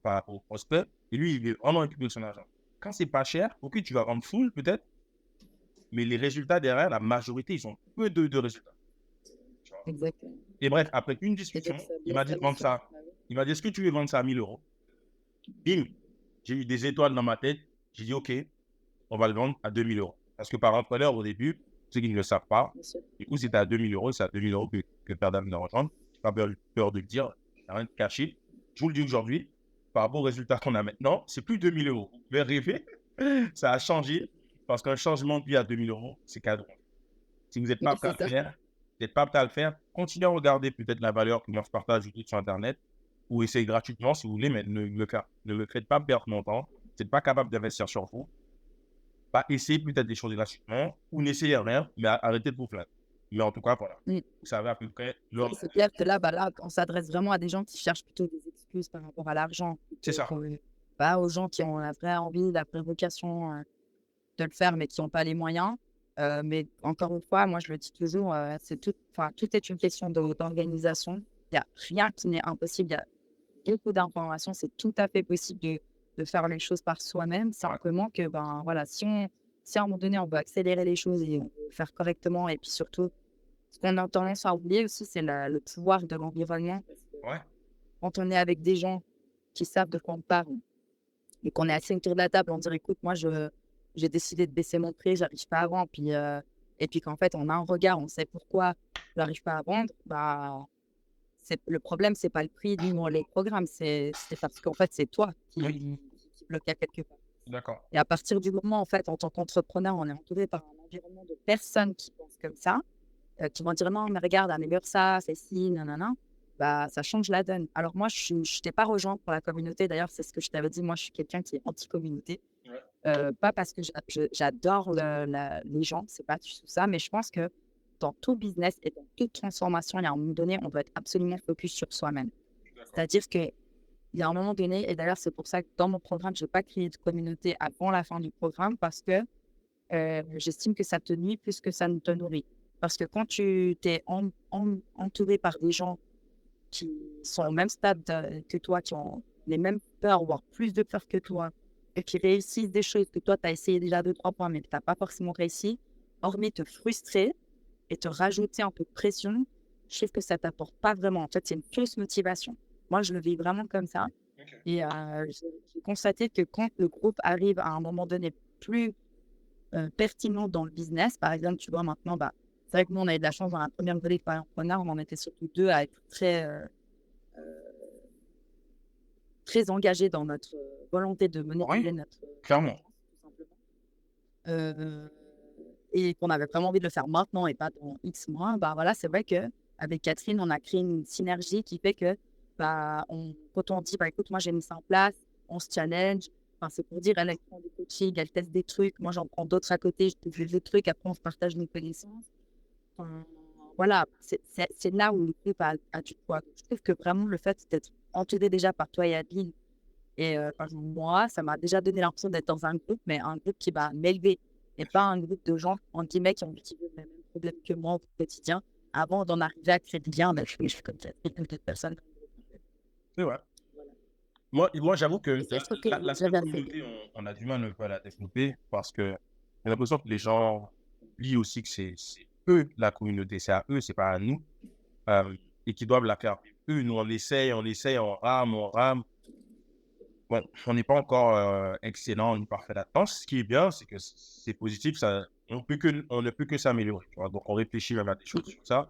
S1: par rapport au prospect. Et lui, il veut vraiment récupérer son argent. Quand c'est pas cher, ok, tu vas vendre full peut-être. Mais les résultats derrière, la majorité, ils ont peu de résultats.
S2: Exactement.
S1: Et bref, après une discussion, il m'a dit de vendre ça. Il m'a dit, est-ce que tu veux vendre ça à 1000 €? Bim, j'ai eu des étoiles dans ma tête. J'ai dit, ok, on va le vendre à 2000 €. Parce que par entrepreneur, au début, ceux qui ne le savent pas, du coup, c'était à 2000 €, c'est à 2000 € que Père Dame va rejoindre. Je n'ai pas peur de le dire, il n'y a rien de caché. Je vous le dis aujourd'hui, par rapport aux résultats qu'on a maintenant, c'est plus 2000 €. Vous pouvez rêver, ça a changé. Parce qu'un changement de vie à 2000 €, c'est cadeau. Si vous n'êtes pas prêt à le faire, vous n'êtes pas prêt à le faire, continuez à regarder peut-être la valeur que se partage sur Internet ou essayez gratuitement si vous voulez, mais ne le faites pas perdre longtemps. Vous n'êtes pas capable d'investir sur vous. Pas essayer peut-être des choses gratuitement ou n'essayez rien, mais arrêtez de vous plaindre. Mais en tout cas, voilà.
S2: Mm.
S1: Vous savez à peu près
S2: C'est clair que là, là, on s'adresse vraiment à des gens qui cherchent plutôt des excuses par rapport à l'argent.
S1: C'est ça.
S2: Pas aux gens qui ont la vraie envie, la vraie vocation de le faire, mais qui n'ont pas les moyens. Mais encore une fois, moi, je le dis toujours, tout est une question d'organisation. Il n'y a rien qui n'est impossible. Il y a beaucoup d'informations. C'est tout à fait possible de faire les choses par soi-même. Simplement que, ben, voilà, si à un moment donné, on veut accélérer les choses et on veut le faire correctement, et puis surtout, ce qu'on a tendance à oublier aussi, c'est le pouvoir de l'environnement.
S1: Ouais.
S2: quand on est avec des gens qui savent de quoi on parle et qu'on est assis autour de la table, on dirait écoute, moi, j'ai décidé de baisser mon prix, j'arrive pas à vendre. Et puis qu'en fait, on a un regard, on sait pourquoi j'arrive pas à vendre, bah, le problème, c'est pas le prix ni les programmes, c'est parce qu'en fait, c'est toi
S3: Oui,
S2: qui bloque à quelque part.
S3: d'accord.
S2: Et à partir du moment, en fait, en tant qu'entrepreneur, on est entouré par un environnement de personnes qui pensent comme ça, qui vont dire non, mais regarde, améliore ça, c'est ci, nanana, bah, ça change la donne. Alors, moi, je ne t'ai pas rejoint pour la communauté. D'ailleurs, c'est ce que je t'avais dit. Moi, je suis quelqu'un qui est anti-communauté.
S3: Ouais.
S2: Pas parce que j'adore les gens, c'est pas du tout ça, mais je pense que dans tout business et dans toute transformation, il y a un moment donné, on doit être absolument focus sur soi-même.
S3: D'accord.
S2: C'est-à-dire qu'il y a un moment donné, et d'ailleurs, c'est pour ça que dans mon programme, je ne vais pas créer de communauté avant la fin du programme parce que j'estime que ça te nuit plus que ça ne te nourrit. Parce que quand tu t'es entouré par des gens qui sont au même stade que toi, qui ont les mêmes peurs, voire plus de peurs que toi, et qui réussissent des choses que toi, tu as essayé déjà 2-3 fois, mais que tu n'as pas forcément réussi, hormis te frustrer et te rajouter un peu de pression, je trouve que ça ne t'apporte pas vraiment. En fait, c'est une fausse motivation. Moi, je le vis vraiment comme ça.
S3: Ok.
S2: Et j'ai constaté que quand le groupe arrive à un moment donné plus pertinent dans le business, par exemple, tu vois, maintenant, bah, c'est vrai que nous, on a eu de la chance dans la première volée de Parentpreneur, on en était surtout deux à être très engagés dans notre volonté de monétiser
S3: Oui,
S2: notre
S3: clairement.
S2: tout simplement. Et qu'on avait vraiment envie de le faire maintenant et pas dans X mois, bah voilà, c'est vrai qu'avec Catherine, on a créé une synergie qui fait que bah, quand on dit, bah, écoute, moi j'ai mis ça en place, on se challenge. Enfin, c'est pour dire, elle prend du coaching, elle teste des trucs, moi j'en prends d'autres à côté, je fais des trucs, après on se partage nos connaissances. Enfin, voilà, c'est là où le groupe a du poids. Je trouve que vraiment le fait d'être entouré déjà par toi et Adeline, et par exemple, moi, ça m'a déjà donné l'impression d'être dans un groupe, mais un groupe qui va m'élever et pas un groupe de gens, en guillemets, qui ont qui vivent les mêmes problèmes que moi au quotidien. Avant d'en arriver à créer du lien, ben, je suis comme ça, cette personne.
S3: C'est vrai.
S2: Voilà.
S3: Moi j'avoue que
S2: Et je trouve que
S3: l'aspect
S2: j'avais
S3: communauté, on a du mal un peu à la développer parce que j'ai l'impression que les gens oublient aussi que c'est eux la communauté, c'est à eux, c'est pas à nous, et qu'ils doivent la faire vivre. Eux, nous on essaye, on rame. Bon, on n'est pas encore excellent ni parfait là-dedans. Ce qui est bien, c'est que c'est positif, on ne peut que s'améliorer. Tu vois. Donc on réfléchit même à des choses sur ça,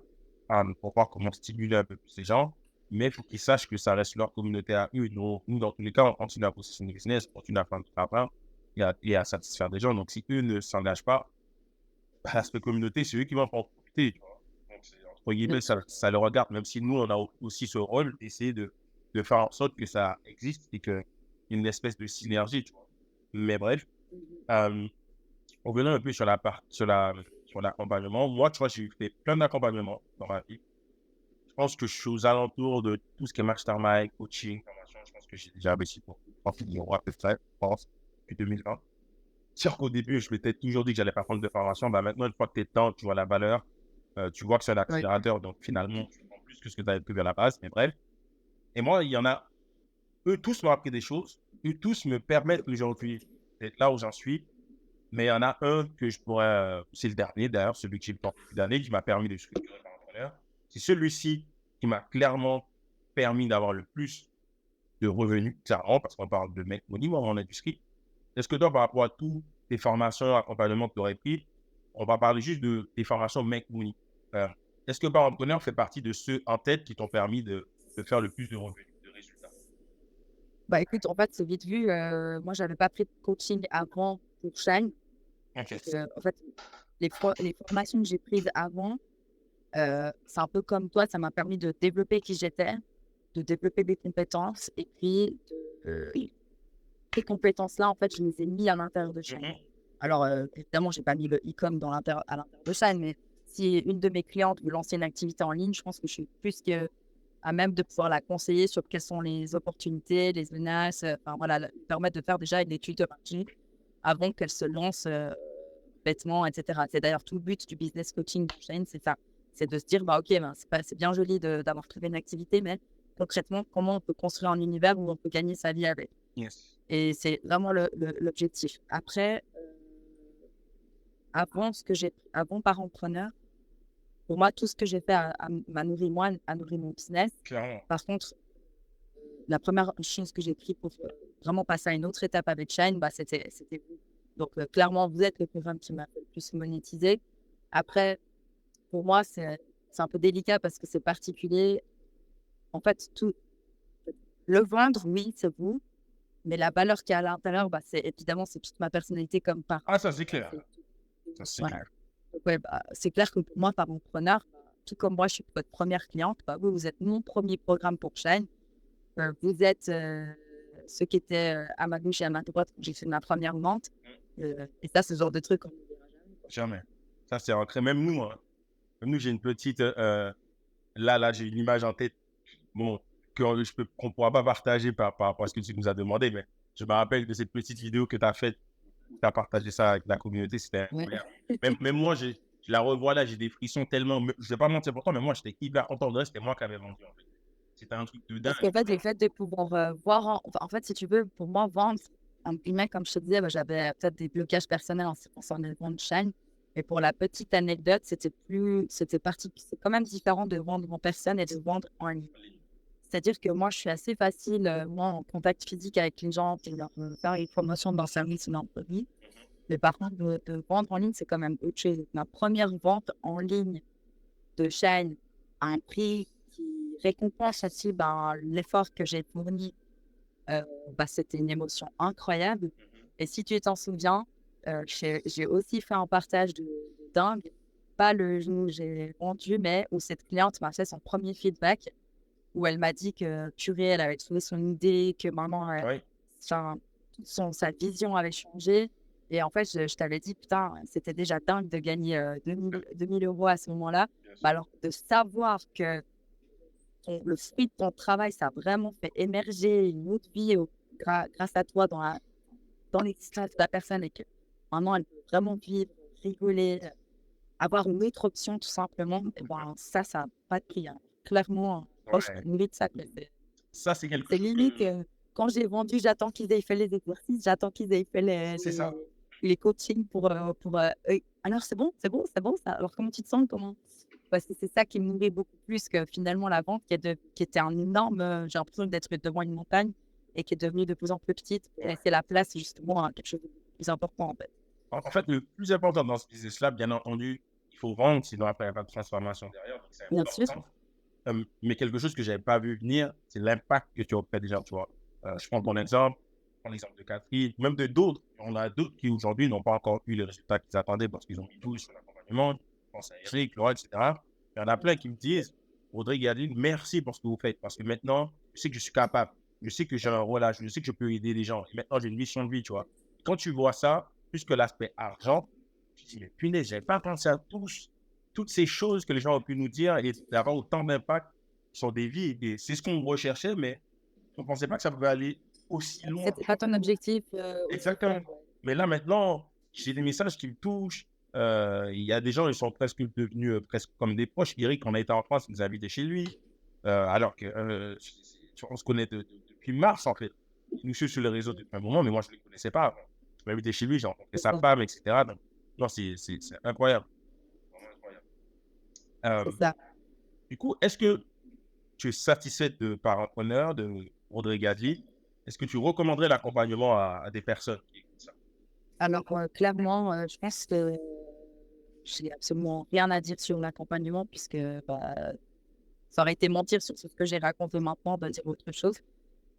S3: pour voir comment stimuler un peu plus les gens. Mais il faut qu'ils sachent que ça reste leur communauté à eux. Nous, dans tous les cas, on continue à positionner le business, on continue à faire du travail et à satisfaire des gens. Donc si eux ne s'engagent pas, bah, cette communauté, c'est eux qui vont en profiter. Tu vois. Donc, entre guillemets, ça le regarde, même si nous, on a aussi ce rôle d'essayer de faire en sorte que ça existe et qu'il y ait une espèce de synergie. Tu vois. Mais bref, on revenant un peu sur l'accompagnement. Moi, tu vois, j'ai fait plein d'accompagnements dans ma vie. Je pense que je suis aux alentours de tout ce qui est mastermind, coaching, formation. Je pense que j'ai déjà investi pour 30 millions à peu près, je pense, depuis 2020. Sûr qu'au début, je m'étais toujours dit que j'allais pas prendre de formation. Bah, maintenant, une fois que tu es dedans, tu vois la valeur, tu vois que c'est un
S2: Oui.
S3: accélérateur. Donc, finalement, tu prends plus que ce que tu avais prévu à la base. Mais bref. Et moi, il y en a, eux tous m'ont appris des choses. Eux tous me permettent aujourd'hui d'être là où j'en suis. Mais il y en a un que je pourrais, c'est le dernier d'ailleurs, celui que j'ai le temps depuis d'années, qui m'a permis de structurer par entrepreneur. C'est celui-ci qui m'a clairement permis d'avoir le plus de revenus, clairement, parce qu'on parle de make money dans mon industrie. Est-ce que toi, par rapport à toutes tes formations, accompagnement que tu aurais pris, on va parler juste de tes formations make money. Est-ce que par entrepreneur fait partie de ceux en tête qui t'ont permis de faire le plus de revenus, de résultats?
S2: Bah écoute, en fait, c'est vite vu. Moi, j'avais pas pris de coaching avant pour Shine.
S3: Ok.
S2: En fait, les formations que j'ai prises avant, c'est un peu comme toi, ça m'a permis de développer qui j'étais, de développer des compétences. Et puis, ces compétences-là, en fait, je les ai mis à l'intérieur de Shine. Alors, évidemment, je n'ai pas mis le e-com à l'intérieur de Shine, mais si une de mes clientes veut lancer une activité en ligne, je pense que je suis plus à même de pouvoir la conseiller sur quelles sont les opportunités, les menaces, enfin voilà, lui permettre de faire déjà une étude de marché avant qu'elle se lance bêtement, etc. C'est d'ailleurs tout le but du business coaching de Shine, c'est ça. C'est de se dire, bah ok, ben, c'est bien joli d'avoir trouvé une activité, mais concrètement, comment on peut construire un univers où on peut gagner sa vie avec.
S3: Yes.
S2: Et c'est vraiment l'objectif. Après, avant Parentpreneur, pour moi, tout ce que j'ai fait m'a nourri moi, a nourri mon business.
S3: Clairement.
S2: Par contre, la première chose que j'ai pris pour vraiment passer à une autre étape avec Shine, bah, c'était vous. Donc, clairement, vous êtes le programme qui m'a fait le plus monétiser. Après, pour moi, c'est un peu délicat parce que c'est particulier. En fait, le vendre, oui, c'est vous. Mais la valeur qu'il y a à l'intérieur, bah, évidemment, c'est toute ma personnalité comme par.
S3: Ah, ça, c'est clair. Ça, c'est
S2: Voilà.
S3: clair.
S2: Donc, ouais, bah, c'est clair que pour moi, par entrepreneur, tout comme moi, je suis votre première cliente, bah, vous êtes mon premier programme pour Shine. Vous êtes ceux qui étaient à ma gauche et à ma droite quand j'ai fait ma première vente. Et ça, c'est le genre de truc qu'on ne verra jamais.
S3: Jamais. Ça, c'est ancré. Même nous, hein. Même nous, j'ai une petite. Là, j'ai une image en tête. Bon, qu'on ne pourra pas partager par rapport à ce que tu nous as demandé, mais je me rappelle de cette petite vidéo que tu as faite. Tu as partagé ça avec la communauté. C'était incroyable. Même moi, je la revois là, j'ai des frissons tellement. Je ne vais pas mentir pourtant, mais moi, j'étais hyper content de c'était moi qui avais vendu en fait. C'était un truc de dingue.
S2: Parce qu'en fait, le fait de pouvoir voir, en fait, si tu veux, pour moi, vendre, un humain, comme je te disais, bah, j'avais peut-être des blocages personnels en ce qui concerne le vente Shine. Mais pour la petite anecdote, c'est quand même différent de vendre en personne et de vendre en ligne. C'est-à-dire que moi, je suis assez facile, moi, en contact physique avec les gens, pour leur faire une promotion d'un service ou d'un produit. Mais par contre, de vendre en ligne, c'est quand même autre chose. Ma première vente en ligne de Shine à un prix qui récompense aussi l'effort que j'ai fourni, c'était une émotion incroyable. Et si tu t'en souviens, j'ai aussi fait un partage de dingue, pas le jour où j'ai vendu, mais où cette cliente m'a fait son premier feedback, où elle m'a dit que purée, elle avait trouvé son idée, que maintenant, sa vision avait changé. Et en fait, je t'avais dit, putain, c'était déjà dingue de gagner 2000 € à ce moment-là. Bah alors, de savoir que le fruit de ton travail, ça a vraiment fait émerger une autre vie grâce à toi dans l'existence de la personne et que maintenant, elle peut vraiment vivre, rigoler, avoir une autre option tout simplement, et ben, ça n'a pas de prix. Hein. Clairement, je limite ça.
S3: Ça, c'est quelque
S2: C'est
S3: chose.
S2: limite, quand j'ai vendu, j'attends qu'ils aient fait les exercices, j'attends qu'ils aient fait les coachings pour alors c'est bon, ça. Alors comment tu te sens, parce que c'est ça qui me nourrit beaucoup plus que finalement la vente qui était un énorme, j'ai l'impression d'être devant une montagne et qui est devenue de plus en plus petite pour laisser la place justement à quelque chose de plus important en fait.
S3: En fait, le plus important dans ce business-là, bien entendu, il faut vendre, sinon après, il n'y a pas de transformation derrière. Donc c'est
S2: Bien
S3: important.
S2: sûr.
S3: Mais quelque chose que je n'avais pas vu venir, c'est l'impact que tu as fait déjà, tu vois. Je prends ton exemple, je prends l'exemple de Catherine, même de d'autres. On a d'autres qui aujourd'hui n'ont pas encore eu les résultats qu'ils attendaient parce qu'ils ont mis tout sur l'accompagnement. Je pense à Eric, Laura, etc. Il y en a plein qui me disent, Audrey Gadine, merci pour ce que vous faites parce que maintenant, je sais que je suis capable. Je sais que j'ai un rôle, je sais que je peux aider les gens. Et maintenant, j'ai une mission de vie, tu vois. Quand tu vois ça, plus que l'aspect argent, tu te dis, mais punaise, je n'avais pas pensé à toutes ces choses que les gens ont pu nous dire et d'avoir autant d'impact sur des vies. Et c'est ce qu'on recherchait, mais on ne pensait pas que ça pouvait aller aussi loin.
S2: C'était pas ton objectif.
S3: Exactement. Mais là, maintenant, j'ai des messages qui me touchent. Il y a des gens, ils sont presque devenus presque comme des proches. Eric, on a été en France, il nous a invités chez lui. Alors qu'on se connaît depuis mars, en fait. Il nous suit sur les réseaux depuis un moment, mais moi, je ne les connaissais pas. Je m'ai invité chez lui, j'ai rencontré sa femme, etc. Donc, non, c'est incroyable.
S2: C'est ça.
S3: Du coup, est-ce que tu es satisfaite par entrepreneur de Audrey Gadli? Est-ce que tu recommanderais l'accompagnement à des personnes qui écoutent ça?
S2: Alors, clairement, je pense que j'ai absolument rien à dire sur l'accompagnement puisque ça aurait été mentir sur ce que j'ai raconté maintenant de dire autre chose.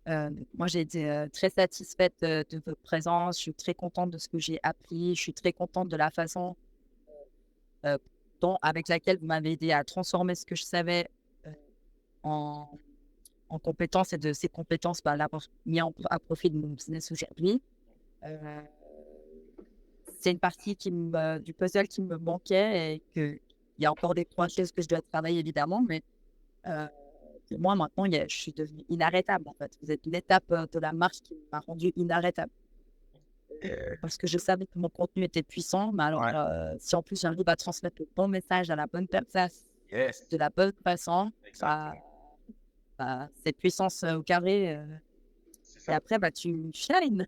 S2: Moi, j'ai été très satisfaite de votre présence. Je suis très contente de ce que j'ai appris. Je suis très contente de la façon avec laquelle vous m'avez aidé à transformer ce que je savais en compétences et de ces compétences l'avoir mis à profit de mon business aujourd'hui. C'est une partie du puzzle qui me manquait et qu'il y a encore des choses que je dois travailler évidemment, mais pour moi maintenant, je suis devenue inarrêtable en fait. Vous êtes l'étape de la marche qui m'a rendue inarrêtable. Parce que je savais que mon contenu était puissant, mais alors si en plus j'arrive à transmettre le bon message à la bonne personne, de la bonne façon, c'est puissance au carré. Et après, tu shines.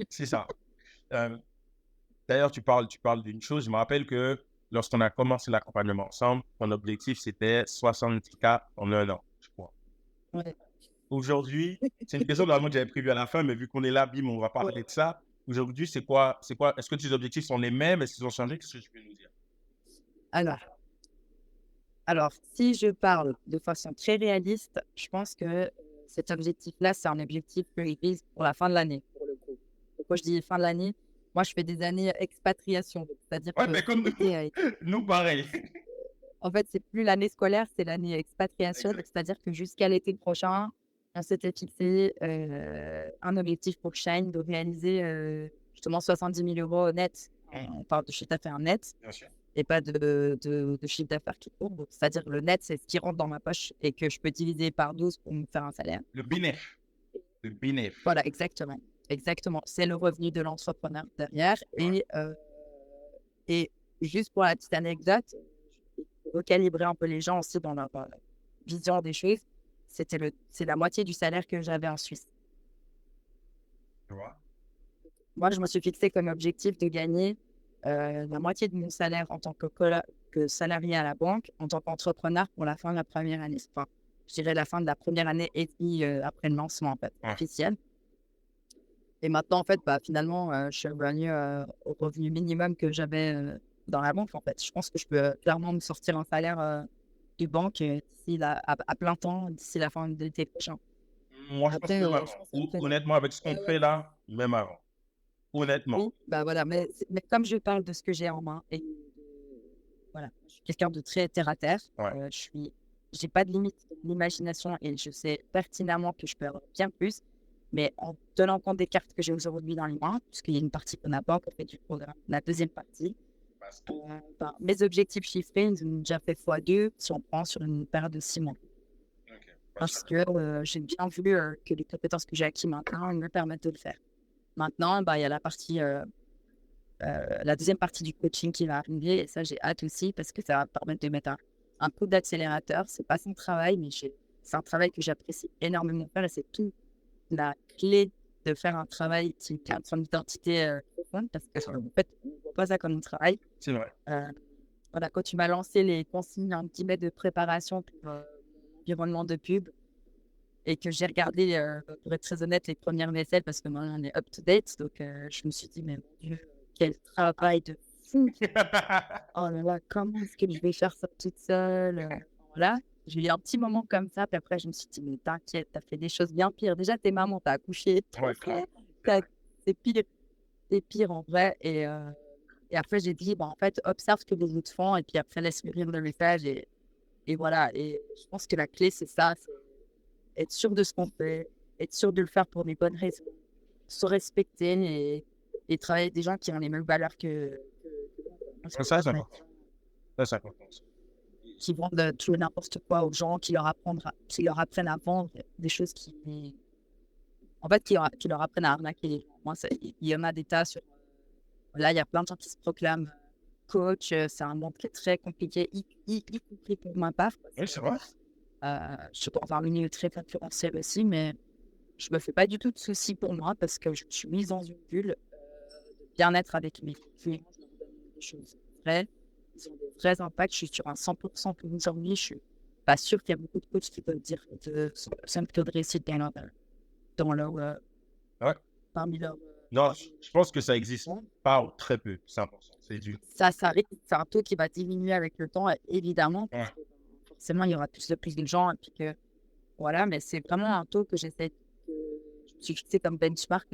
S3: C'est ça. D'ailleurs, tu parles d'une chose. Je me rappelle que lorsqu'on a commencé l'accompagnement ensemble, mon objectif, c'était 70K en 1 an, je crois.
S2: Ouais.
S3: Aujourd'hui, c'est une question normalement que j'avais prévue à la fin, mais vu qu'on est là, bim, on va parler de ça. Aujourd'hui, c'est quoi? Est-ce que tes objectifs sont les mêmes? Est-ce qu'ils ont changé? Qu'est-ce que tu peux nous dire?
S2: Alors, alors, si je parle de façon très réaliste, je pense que cet objectif-là, c'est un objectif que je vise pour la fin de l'année, pour le coup. Donc, quand je dis fin de l'année, moi, je fais des années expatriation. C'est-à-dire
S3: Ouais,
S2: que
S3: mais comme nous, pareil.
S2: en fait, c'est plus l'année scolaire, c'est l'année expatriation.
S3: Exact.
S2: C'est-à-dire que jusqu'à l'été prochain, on s'était fixé un objectif pour Shine de réaliser justement 70 000 euros net, enfin de chiffre d'affaires net,
S3: Bien sûr.
S2: et pas de chiffre d'affaires tout court. Donc, c'est-à-dire le net, c'est ce qui rentre dans ma poche et que je peux diviser par 12 pour me faire un salaire.
S3: Le bénéf. Le bénéf.
S2: Voilà, exactement. Exactement. C'est le revenu de l'entrepreneur derrière. Et juste pour la petite anecdote, pour recalibrer un peu les gens aussi dans leur vision des choses, c'est la moitié du salaire que j'avais en Suisse.
S3: Tu vois?
S2: Moi, je me suis fixé comme objectif de gagner la moitié de mon salaire en tant que salarié à la banque, en tant qu'entrepreneur pour la fin de la première année. Enfin, je dirais la fin de la première année et demie après le lancement en fait, officiel. Et maintenant, en fait, finalement, je suis revenu au revenu minimum que j'avais dans la banque. En fait, je pense que je peux clairement me sortir un salaire de banque d'ici à plein temps, d'ici la fin de l'été prochain.
S3: Moi, je pense que
S2: Après,
S3: même
S2: je
S3: avant.
S2: pense après,
S3: Honnêtement, avec ce qu'on
S2: ouais.
S3: fait là, même avant. Honnêtement.
S2: Oui, voilà, mais comme je parle de ce que j'ai en main et voilà, je suis quelqu'un de très terre à terre.
S3: Ouais.
S2: J'ai pas de limite d'imagination et je sais pertinemment que je peux avoir bien plus. Mais en tenant compte des cartes que j'ai aujourd'hui dans les mains, puisqu'il y a une partie qu'on n'a pas encore fait du programme, la deuxième partie, mes objectifs chiffrés, ils ont déjà fait x2 si on prend sur une période de 6 mois.
S3: Ok.
S2: Parce que j'ai bien vu que les compétences que j'ai acquises maintenant me permettent de le faire. Maintenant, il y a la partie, la deuxième partie du coaching qui va arriver, et ça, j'ai hâte aussi parce que ça va me permettre de mettre un coup d'accélérateur. C'est pas son travail, mais c'est un travail que j'apprécie énormément faire et c'est tout la clé de faire un travail qui garde son identité profonde parce que en fait, on ne voit pas ça comme un travail.
S3: C'est vrai.
S2: Voilà, quand tu m'as lancé les consignes un petit mètre de préparation pour l'environnement de pub et que j'ai regardé, pour être très honnête, les premières vaisselles parce que maintenant on est up to date, donc je me suis dit, mais mon Dieu, quel travail de fou! Oh là là, comment est-ce que je vais faire ça toute seule? Voilà. J'ai eu un petit moment comme ça, puis après, je me suis dit, mais t'inquiète, t'as fait des choses bien pires. Déjà, t'es maman, t'as accouché,
S3: Ouais,
S2: c'est pire en vrai. Et après, j'ai dit, en fait, observe ce que les autres font, et puis après, laisse mûrir le message. Et voilà. Et je pense que la clé, c'est ça, c'est être sûr de ce qu'on fait, être sûr de le faire pour les bonnes raisons, se respecter et travailler avec des gens qui ont les mêmes valeurs que
S3: Ça, c'est important. Ça, c'est important.
S2: Qui vendent tout et n'importe quoi aux gens, qui leur apprennent à vendre des choses en fait, qui leur apprennent à arnaquer les gens. Moi, il y en a des tas sur... Là, il y a plein de gens qui se proclament coach. C'est un monde qui est très compliqué, y compris pour ma part.
S3: Oui, c'est vrai.
S2: Je suis dans un milieu très concurrentiel aussi, mais je me fais pas du tout de soucis pour moi parce que je me suis mise dans une bulle de bien-être avec mes clients. Je leur donne des choses vraies. Ils ont des vrais impacts. Je suis sur un 100% pour une survie. Je suis pas sûre qu'il y a beaucoup de coachs qui peuvent dire que c'est un taux de réussite dans leur parmi leurs.
S3: Non, je pense que ça existe pas ou très peu. C'est important.
S2: Ça risque, c'est un taux qui va diminuer avec le temps, évidemment. Parce que, forcément, il y aura plus de gens. Et puis que, voilà, mais c'est vraiment un taux que je me suis fixé comme benchmark.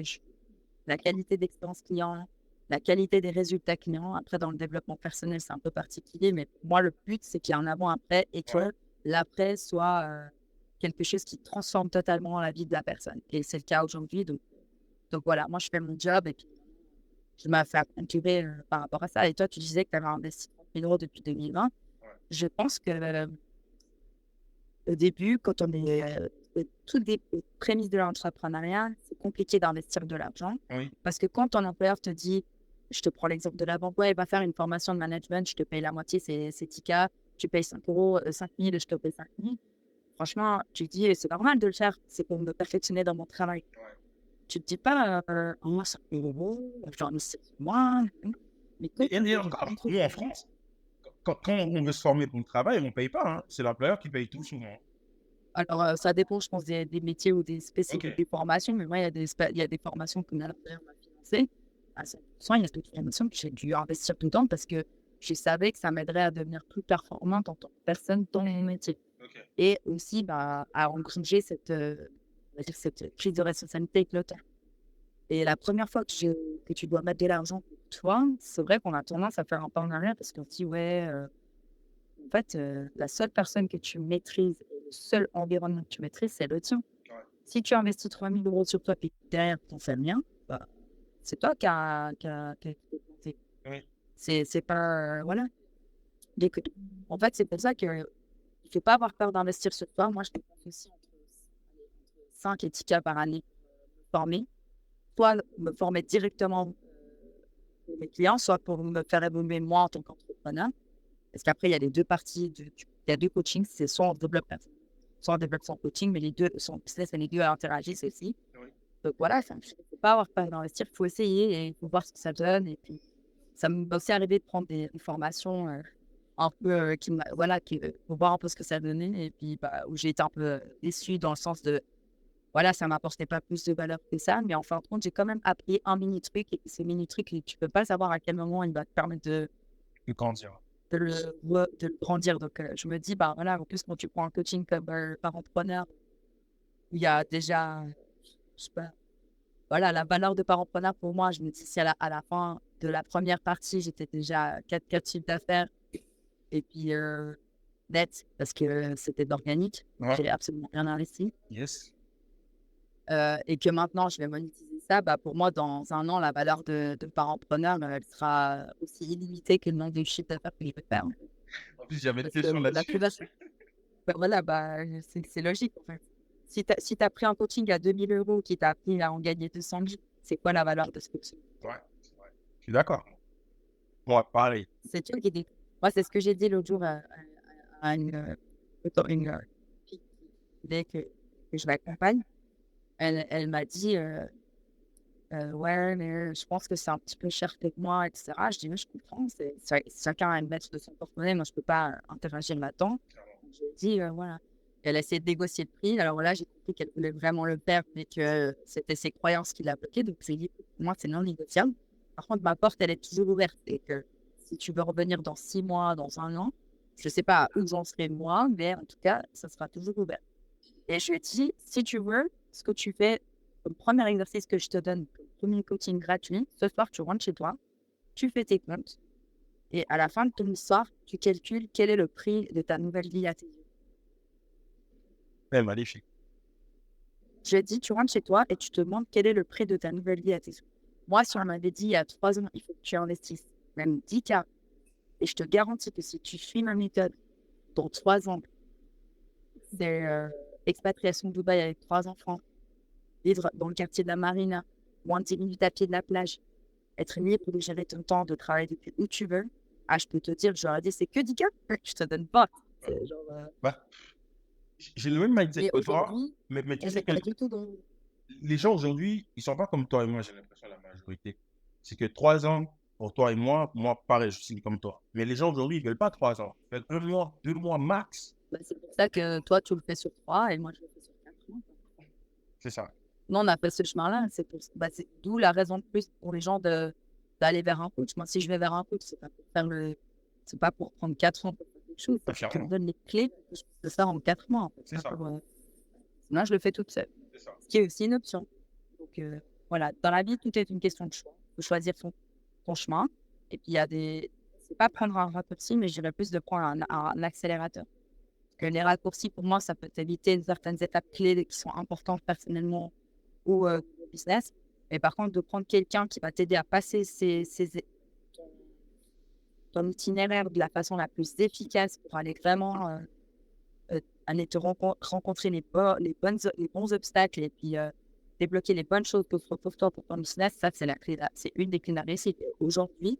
S2: La qualité d'expérience client, la qualité des résultats clients. Après, dans le développement personnel, c'est un peu particulier, mais moi, le but, c'est qu'il y ait un avant-après et que l'après soit quelque chose qui transforme totalement la vie de la personne. Et c'est le cas aujourd'hui. Donc voilà, moi, je fais mon job et puis je m'ai fait incuber par rapport à ça. Et toi, tu disais que tu avais investi 30 000 euros depuis 2020. Je pense que au début, quand on est toutes les prémices de l'entrepreneuriat, c'est compliqué d'investir de l'argent.
S3: Oui.
S2: Parce que quand ton employeur te dit, je te prends l'exemple de la banque, ouais, il va faire une formation de management, je te paye la moitié, c'est TICA, tu payes 5 euros, 5 000, je te paye 5 000. Franchement, tu te dis, c'est normal de le faire, c'est pour me perfectionner dans mon travail.
S3: Ouais.
S2: Tu te dis pas, 5 000 euros, j'en ai 6 mois. Mais
S3: nous, en France, quand on veut se former pour le travail, on ne paye pas. Hein. C'est l'employeur qui paye tout souvent.
S2: Alors, ça dépend, je pense, des métiers ou des spécialités
S3: Ok.
S2: des formations. Mais moi, il y a des formations que Napoléon m'a financées à 100%. Il y a d'autres formations que j'ai dû investir dedans parce que je savais que ça m'aiderait à devenir plus performante en tant que personne dans mon métier.
S3: Ok.
S2: Et aussi bah, à engranger on va dire cette prise de responsabilité avec le temps. Et la première fois que tu dois mettre de l'argent pour toi, c'est vrai qu'on a tendance à faire un pas en arrière parce qu'on se dit, ouais, en fait, la seule personne que tu maîtrises et le seul environnement que tu maîtrises, c'est le tien.
S3: Ouais.
S2: Si tu investis 3 000 € sur toi et que derrière, tu n'en fais rien, bah, c'est toi qui a dépensé.
S3: Oui.
S2: C'est pas. Voilà. Donc, en fait, c'est pour ça que il ne faut pas avoir peur d'investir sur toi. Moi, je dépense aussi entre 5 et 10 K par année pour me former. Soit me former directement pour mes clients, soit pour me faire évoluer moi en tant qu'entrepreneur. Parce qu'après, il y a les deux parties. Il y a deux coachings. C'est soit on développe personnel, soit on développe son coaching, mais les deux, son business, mais les deux interagissent aussi.
S3: Oui.
S2: Donc voilà, il ne faut pas avoir peur d'investir. Il faut essayer et il faut voir ce que ça donne. Et puis, ça m'est aussi arrivé de prendre des formations un peu pour voir un peu ce que ça donnait. Et puis, bah, où j'ai été un peu déçue dans le sens de, voilà, ça m'apportait pas plus de valeur que ça. Mais en fin de compte, j'ai quand même appris un mini truc. Et ce mini truc, tu peux pas savoir à quel moment il va te permettre
S3: Et grandir.
S2: de le grandir. Donc, je me dis, bah voilà, en plus, quand tu prends un coaching comme parent-preneur, il y a déjà, je sais pas, voilà, la valeur de parent-preneur pour moi, je me dis, si à la fin de la première partie, j'étais déjà à 4 chiffres d'affaires et puis net, parce que c'était de l'organique,
S3: Ouais.
S2: j'ai absolument rien investi.
S3: Yes.
S2: Et que maintenant, je vais monétiser ça, bah, pour moi, dans un an, la valeur de parent-preneur, elle sera aussi illimitée que le nombre de chiffres d'affaires que je vais faire.
S3: En plus, j'avais une
S2: Parce que
S3: question
S2: la
S3: là-dessus.
S2: plus bah, voilà, bah, c'est logique, en fait. Si tu as pris un coaching à 2 000 € qui t'a appris à en gagner 200 000, c'est quoi la valeur de ce coaching?
S3: Ouais, c'est vrai. Je suis d'accord. Moi, pareil.
S2: C'est toi qui dis. Moi, c'est ce que j'ai dit l'autre jour à une fille qui voulait que je l'accompagne. Elle m'a dit ouais, mais je pense que c'est un petit peu cher pour moi, etc. Je dis, mais je comprends, chacun a une maître de son porte-monnaie, moi je peux pas interagir là-dedans. J'ai dit, voilà. Elle a essayé de négocier le prix. Alors là, j'ai compris qu'elle voulait vraiment le faire, mais que c'était ses croyances qui l'a bloqué. Donc, j'ai dit, pour moi, c'est non négociable. Par contre, ma porte, elle est toujours ouverte. Et que si tu veux revenir dans 6 mois, dans un an, je sais pas où j'en serai moi, mais en tout cas, ça sera toujours ouvert. Et je lui ai dit, si tu veux, ce que tu fais, comme premier exercice que je te donne, comme premier coaching gratuit, ce soir, tu rentres chez toi, tu fais tes comptes, et à la fin de ton soir, tu calcules quel est le prix de ta nouvelle vie à tes yeux.
S3: Ouais, magnifique.
S2: Je lui ai dit, tu rentres chez toi et tu te demandes quel est le prix de ta nouvelle vie à tes yeux. Moi, si on m'avait dit il y a 3 ans, il faut que tu investisses même 10 K, et je te garantis que si tu suis ma méthode, dans 3 ans, c'est expatriation de Dubaï avec 3 enfants, vivre dans le quartier de la Marina, moins de 10 minutes à pied de la plage, être libre de gérer ton temps, de travailler depuis où tu veux. Ah, je peux te dire, j'aurais dit, c'est que 10 K, je te donne pas. C'est genre,
S3: Bah, j'ai le même mindset
S2: mais
S3: que toi,
S2: aujourd'hui,
S3: mais tu
S2: elle
S3: sais
S2: n'est
S3: que
S2: pas du tout dans.
S3: les gens aujourd'hui, ils sont pas comme toi et moi, j'ai l'impression, la majorité. C'est que 3 ans, pour toi et moi, pareil, je suis comme toi. Mais les gens aujourd'hui, ils veulent pas 3 ans. Ils veulent 1 mois, 2 mois max.
S2: Bah, c'est pour ça que toi, tu le fais sur 3 et moi, je le fais sur 4 mois.
S3: C'est ça.
S2: Non, on a fait ce chemin-là. C'est d'où la raison de plus pour les gens d'aller vers un coach. Moi, si je vais vers un coach, c'est pas pour prendre 4 ans pour faire quelque chose.
S3: Pas
S2: C'est
S3: cher,
S2: pour me donne les clés pour que je puisse le faire en 4 mois. En fait.
S3: c'est ça.
S2: Sinon, je le fais toute seule.
S3: C'est ça.
S2: Ce qui est aussi une option. Donc, voilà. Dans la vie, tout est une question de choix. Il faut choisir ton chemin. Et puis, il y a des. C'est pas prendre un raccourci, mais je dirais plus de prendre un accélérateur. Que les raccourcis, pour moi, ça peut éviter certaines étapes clés qui sont importantes personnellement ou au business. Mais par contre, de prendre quelqu'un qui va t'aider à passer ton itinéraire de la façon la plus efficace pour aller vraiment aller te rencontrer les bons obstacles et puis débloquer les bonnes choses pour toi, pour ton business, ça, c'est c'est une des clés de la réussite. Et aujourd'hui,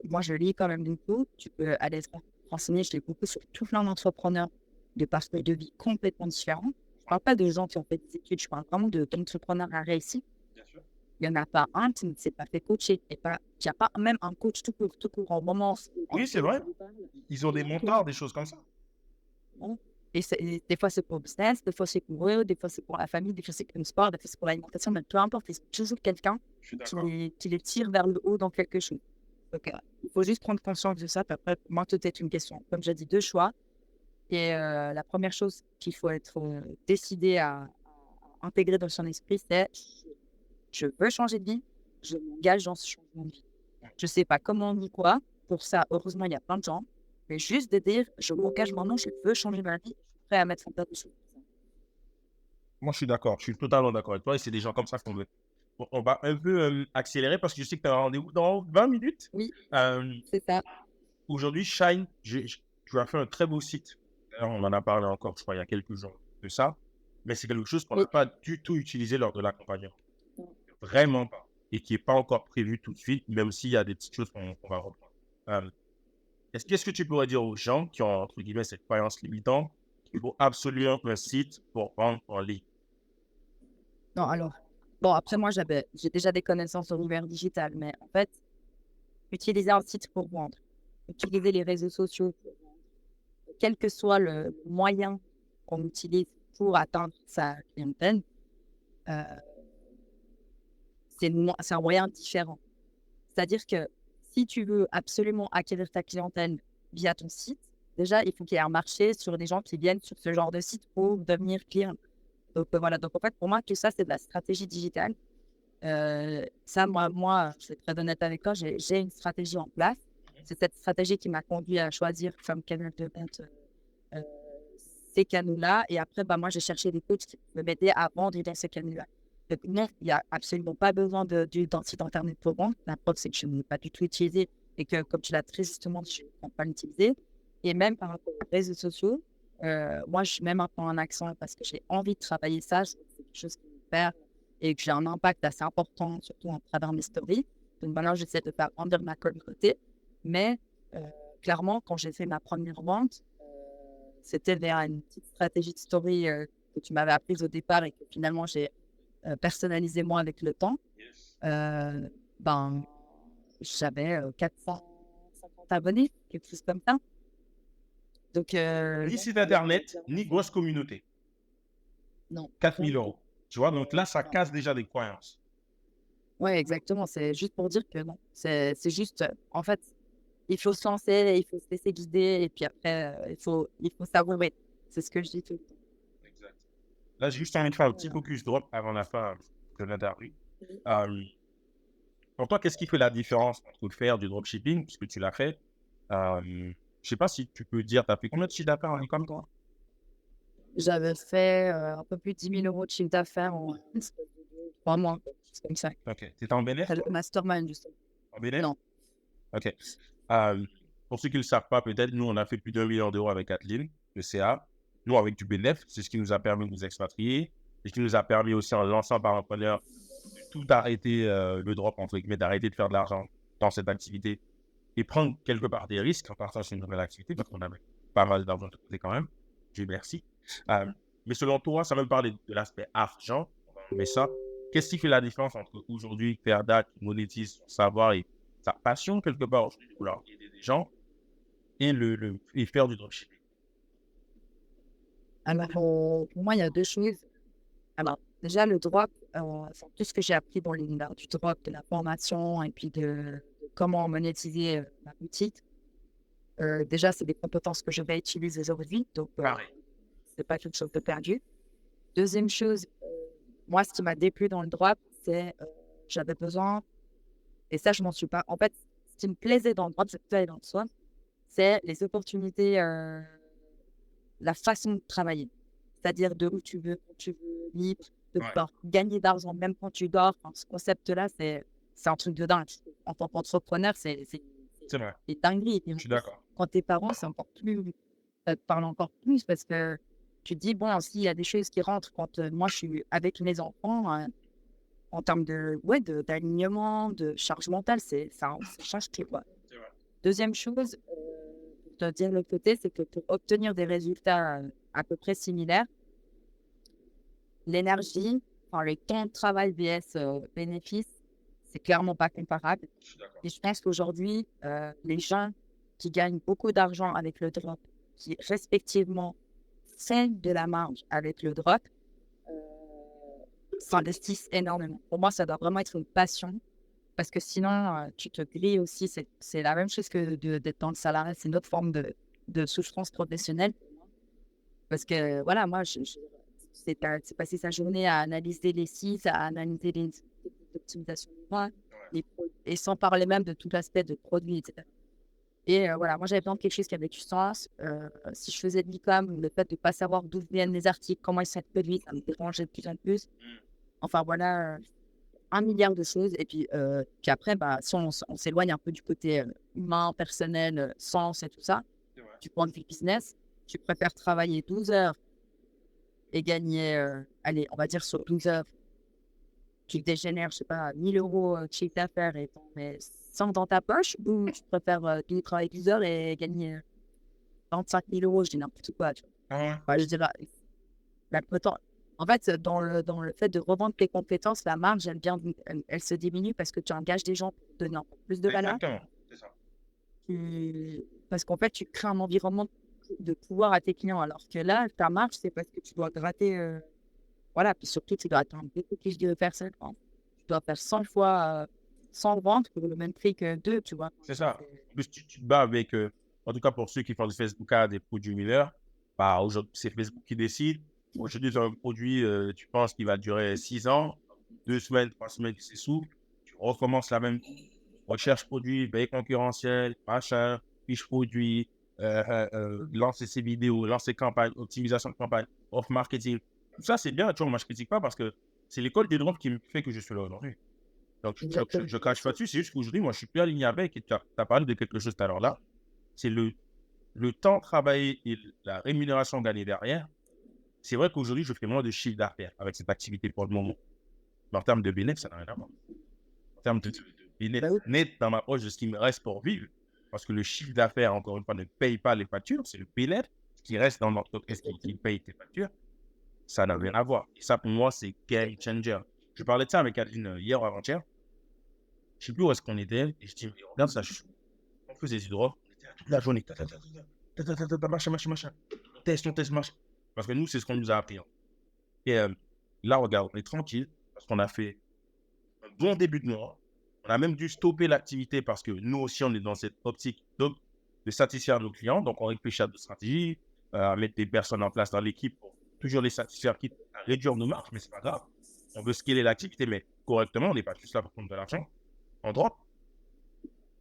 S2: moi, je lis quand même beaucoup. Tu peux aller te renseigner. Je lis beaucoup sur tout plein d'entrepreneurs de parcours de vie complètement différents. Je parle pas de gens qui ont fait des études, je parle vraiment d'entrepreneurs à réussir.
S3: Bien sûr.
S2: Il n'y en a pas un qui ne s'est pas fait coacher. Il n'y a pas même un coach tout court en romance.
S3: Oui, c'est vrai. Ils ont des montants, des choses comme ça.
S2: Et des fois, c'est pour le business, des fois, c'est pour eux, des fois, c'est pour la famille, des fois, c'est pour le sport, des fois, c'est pour l'alimentation, mais peu importe, ils ont toujours quelqu'un
S3: Je suis
S2: qui
S3: d'accord.
S2: qui les tire vers le haut dans quelque chose. Donc, il faut juste prendre conscience de ça. Puis après, pour moi, tout est une question. Comme j'ai dit, deux choix. Et la première chose qu'il faut être décidé à intégrer dans son esprit, c'est je veux changer de vie, je m'engage dans ce changement de vie. Je ne sais pas comment ni quoi. Pour ça, heureusement, il y a plein de gens. Mais juste de dire, je m'engage maintenant, je veux changer ma vie, je suis prêt à mettre en place des choses.
S3: Moi, je suis d'accord. Je suis totalement d'accord avec toi. Et c'est des gens comme ça qu'on veut. Bon, on va un peu accélérer parce que je sais que tu as un rendez-vous dans 20 minutes.
S2: Oui,
S3: Euh,
S2: c'est ça.
S3: Aujourd'hui, Shine, tu as fait un très beau site. D'ailleurs, on en a parlé encore, je crois, il y a quelques jours de ça. Mais c'est quelque chose qu'on n'a
S2: Oui.
S3: pas du tout utilisé lors de l'accompagnement.
S2: Non.
S3: Vraiment pas. Et qui n'est pas encore prévu tout de suite, même s'il y a des petites choses qu'on va reprendre. Qu'est-ce que tu pourrais dire aux gens qui ont, entre guillemets, cette croyance limitante qu'il faut absolument un site pour vendre en ligne?
S2: Non, alors, bon, après, moi, j'ai déjà des connaissances au l'univers digital, mais en fait, utiliser un site pour vendre, utiliser les réseaux sociaux pour vendre, quel que soit le moyen qu'on utilise pour atteindre sa clientèle, euh, c'est un moyen différent. C'est-à-dire que si tu veux absolument acquérir ta clientèle via ton site, déjà, il faut qu'il y ait un marché sur des gens qui viennent sur ce genre de site pour devenir client. Donc, voilà. Donc, en fait, pour moi, tout ça, c'est de la stratégie digitale. Ça, moi, je vais être très honnête avec toi, j'ai une stratégie en place. C'est cette stratégie qui m'a conduit à choisir comme canal de vente euh, ces canaux-là. Et après, moi, j'ai cherché des coachs qui peuvent m'aider à vendre dans ces canaux-là. Donc, non, il n'y a absolument pas besoin d'un site internet pour vendre. La preuve, c'est que je ne l'ai pas du tout utilisé et que, comme tu l'as très justement dit, je ne peux pas l'utiliser. Et même par rapport aux réseaux sociaux, moi, je suis même un peu en accent parce que j'ai envie de travailler ça. C'est quelque chose qui me perd et que j'ai un impact assez important, surtout à travers mes stories. Donc maintenant, j'essaie de faire grandir ma communauté. Mais clairement, quand j'ai fait ma première vente, c'était vers une petite stratégie de story que tu m'avais apprise au départ et que finalement, j'ai personnalisé moi avec le temps. J'avais 450 abonnés, quelque chose comme ça. Donc,
S3: Ni site internet, ni grosse communauté.
S2: non.
S3: 4 000 €. Tu vois, donc là, ça casse déjà des croyances.
S2: Oui, exactement. C'est juste pour dire que non. C'est juste, en fait, il faut se lancer, il faut se laisser guider et puis après, il faut savourer. C'est ce que je dis tout le temps.
S3: Exact. Là, j'ai juste envie de faire un petit focus drop avant la fin de l'interview. Pour toi, qu'est-ce qui fait la différence entre faire du dropshipping, puisque tu l'as fait? Je sais pas si tu peux dire, tu as fait combien de chiffre d'affaires en e-com, toi?
S2: J'avais fait un peu plus de 10 000 € de chiffre d'affaires en 3 mois, c'est comme ça.
S3: Ok. Tu étais en bénéfice?
S2: C'est le mastermind, justement.
S3: En bénéfice?
S2: Non.
S3: Ok. Pour ceux qui ne le savent pas, peut-être, nous, on a fait plus d'1 million d'euros avec Adeline, le CA. Nous, avec du bénéfice, c'est ce qui nous a permis de nous expatrier. C'est ce qui nous a permis aussi, en lançant par entrepreneur, de tout arrêter, le drop, entre guillemets, d'arrêter de faire de l'argent dans cette activité et prendre quelque part des risques en partant sur une nouvelle activité, parce qu'on avait pas mal d'argent de côté quand même. Dieu merci. Mais selon toi, ça même parler de l'aspect argent, mais ça, qu'est-ce qui fait la différence entre aujourd'hui, Ferda qui monétise son savoir et sa passion quelque part aujourd'hui de vouloir aider des gens et faire du dropshipping?
S2: Alors, pour moi, il y a deux choses. Alors, déjà, le drop, tout ce que j'ai appris dans l'univers du drop, de la formation et puis de comment monétiser ma boutique, déjà, c'est des compétences que je vais utiliser aujourd'hui. Donc, c'est pas quelque chose de perdu. Deuxième chose, moi, ce qui m'a déplu dans le drop, c'est j'avais besoin, et ça, je m'en suis pas. En fait, ce qui me plaisait dans le drop, c'est tout dans le soi, c'est les opportunités, la façon de travailler. C'est-à-dire de où tu veux, quand tu veux, libre, de pouvoir gagner d'argent même quand tu dors. Enfin, ce concept-là, c'est un truc de dingue. En tant qu'entrepreneur, c'est
S3: vrai.
S2: dinguerie.
S3: Je suis d'accord.
S2: Quand t'es parent, c'est encore plus, ça te parle encore plus parce que tu te dis, bon, s'il y a des choses qui rentrent quand moi je suis avec mes enfants, en termes d'alignement, de charge mentale, ça change tout, quoi.
S3: C'est vrai.
S2: Deuxième chose, pour te dire l'autre côté, c'est que pour obtenir des résultats à peu près similaires, l'énergie, enfin, le temps de travail vs bénéfice, c'est clairement pas comparable.
S3: Je suis d'accord.
S2: Et je pense qu'aujourd'hui, les gens qui gagnent beaucoup d'argent avec le drop, qui respectivement prennent de la marge avec le drop, s'investissent énormément. Pour moi, ça doit vraiment être une passion parce que sinon, tu te grilles aussi. C'est la même chose que d'être dans le salariat. C'est une autre forme de souffrance professionnelle. Parce que, voilà, moi, c'est passer sa journée à analyser les sites, à analyser les techniques d'optimisation de vente, et sans parler même de tout l'aspect de produits, etc. Et voilà, moi, j'avais besoin de quelque chose qui avait du sens. Si je faisais de l'e-com, le fait de ne pas savoir d'où viennent les articles, comment ils sont produits, ça me dérangeait de plus en plus. Enfin, voilà, 1 milliard de choses. Et puis après, si on s'éloigne un peu du côté humain, personnel, sens et tout ça, du point de vue business, tu préfères travailler 12 heures et gagner, allez, on va dire sur 12 heures, tu dégénères, je sais pas, 1 000 € de chiffre d'affaires et t'en mets 100 dans ta poche, ou tu préfères travailler 12 heures et gagner 25 000 €, je dis n'importe quoi, tu vois. Enfin, je dirais, en fait, dans le fait de revendre tes compétences, la marge, elle se diminue parce que tu engages des gens pour donner encore plus de valeur.
S3: Exactement, c'est ça.
S2: Parce qu'en fait, tu crées un environnement de pouvoir à tes clients, alors que là, ta marge, c'est parce que tu dois gratter, voilà, puis surtout, tu dois attendre beaucoup plus de personnes. Tu dois faire 100 fois 100 ventes pour le même prix que 2, tu vois.
S3: C'est ça. En plus, tu te bats avec, en tout cas pour ceux qui font du Facebook Ads des produits mineurs, aujourd'hui, c'est Facebook qui décide. Aujourd'hui, tu as un produit, tu penses qu'il va durer 6 ans, 2 semaines, 3 semaines, c'est sous. Tu recommences la même recherche produit, veille concurrentielle, machin, fiche produit, lancer ses vidéos, lancer campagne, optimisation de campagne, off marketing. Tout ça, c'est bien. Tu vois, moi, je critique pas parce que c'est l'école des drones qui me fait que je suis là aujourd'hui. Donc, je crache pas dessus. C'est juste qu'aujourd'hui, moi, je suis plus aligné avec. Et tu as parlé de quelque chose tout à l'heure là. C'est le temps travaillé et la rémunération gagnée derrière. C'est vrai qu'aujourd'hui, je fais moins de chiffre d'affaires avec cette activité pour le moment. Mais en termes de bénéfice, ça n'a rien à voir. En termes de bénéfice net dans ma poche de ce qui me reste pour vivre. Parce que le chiffre d'affaires, encore une fois, ne paye pas les factures. C'est le bénéfice qui reste dans l'entreprise qui paye tes factures. Ça n'a rien à voir. Et ça, pour moi, c'est game changer. Je parlais de ça avec Adeline hier ou avant-hier. Je ne sais plus où est-ce qu'on était. Et je dis, mais regarde ça, on faisait du droit. On était là toute la journée. Machin. Test, machin. Parce que nous, c'est ce qu'on nous a appris. Et là, regarde, on est tranquille. Parce qu'on a fait un bon début de mois. On a même dû stopper l'activité parce que nous aussi, on est dans cette optique de satisfaire nos clients. Donc, on réfléchit à des stratégies, à mettre des personnes en place dans l'équipe pour toujours les satisfaire, quitte à réduire nos marges, mais c'est pas grave. On veut scaler l'activité, mais correctement, on n'est pas juste là pour prendre de l'argent. En drop,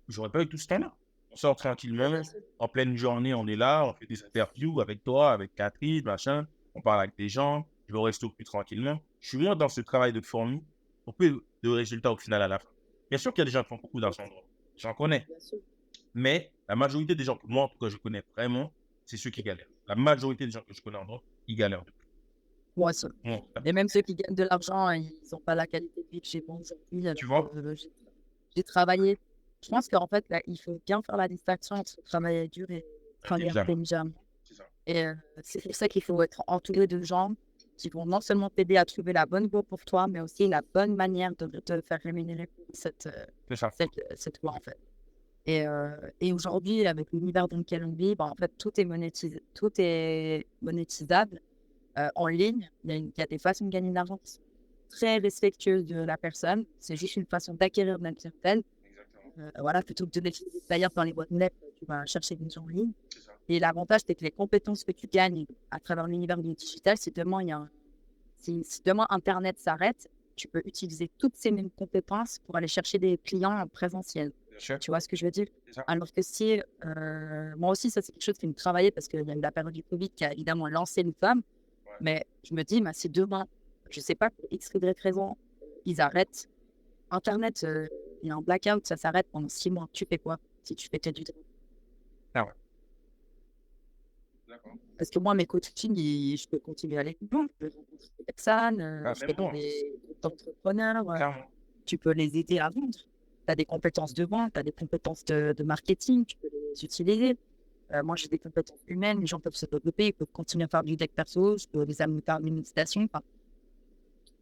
S3: j'aurais pas eu tout ce temps-là. On sort tranquillement, en pleine journée, on est là, on fait des interviews avec toi, avec Catherine, machin, on parle avec des gens, je vais au resto plus tranquillement. Je suis moins dans ce travail de fourmi pour peu de résultats au final à la fin. Bien sûr qu'il y a des gens qui font beaucoup d'argent en drop, j'en connais. Mais la majorité des gens, moi en tout cas je connais vraiment, c'est ceux qui galèrent. La majorité des gens que je connais en drop, ils galèrent.
S2: Moi, ça. Et même ceux qui gagnent de l'argent, ils n'ont pas la qualité de vie que j'ai bon aujourd'hui.
S3: Tu vois,
S2: j'ai travaillé. Je pense qu'en fait, là, il faut bien faire la distinction entre travailler dur et travailler intelligemment. Et c'est pour ça qu'il faut être entouré de gens qui vont non seulement t'aider à trouver la bonne voie pour toi, mais aussi la bonne manière de te faire rémunérer pour cette voie, en fait. Et aujourd'hui, avec l'univers dans lequel on vit, en fait, tout est monétisable en ligne. Il y a des façons de gagner de l'argent qui sont très respectueuses de la personne. C'est juste une façon d'acquérir de la clientèle. Voilà, plutôt que de laisser des flyers dans les boîtes aux lettres, tu vas chercher des gens en ligne. Et l'avantage, c'est que les compétences que tu gagnes à travers l'univers du digital, si demain Internet s'arrête, tu peux utiliser toutes ces mêmes compétences pour aller chercher des clients en présentiel. Tu vois ce que je veux dire? Alors que si, moi aussi, ça c'est quelque chose qui me travaillait parce qu'il y a eu la période du Covid qui a évidemment lancé une femme. Mais je me dis, si demain, je ne sais pas, pour X, Y raison, ils arrêtent Internet, il y a un blackout, ça s'arrête pendant 6 mois. Tu fais quoi si tu fais du drone?
S3: Ah ouais. D'accord.
S2: Parce que moi, mes coachings, je peux continuer à aller plus loin. Je peux rencontrer des personnes, je peux dans des groupes d'entrepreneurs. Tu peux les aider à vendre. Tu as des compétences de vente, tu as des compétences de marketing, tu peux les utiliser. Moi, j'ai des compétences humaines, les gens peuvent se développer, ils peuvent continuer à faire du deck perso, je peux les amener faire une méditation. Enfin,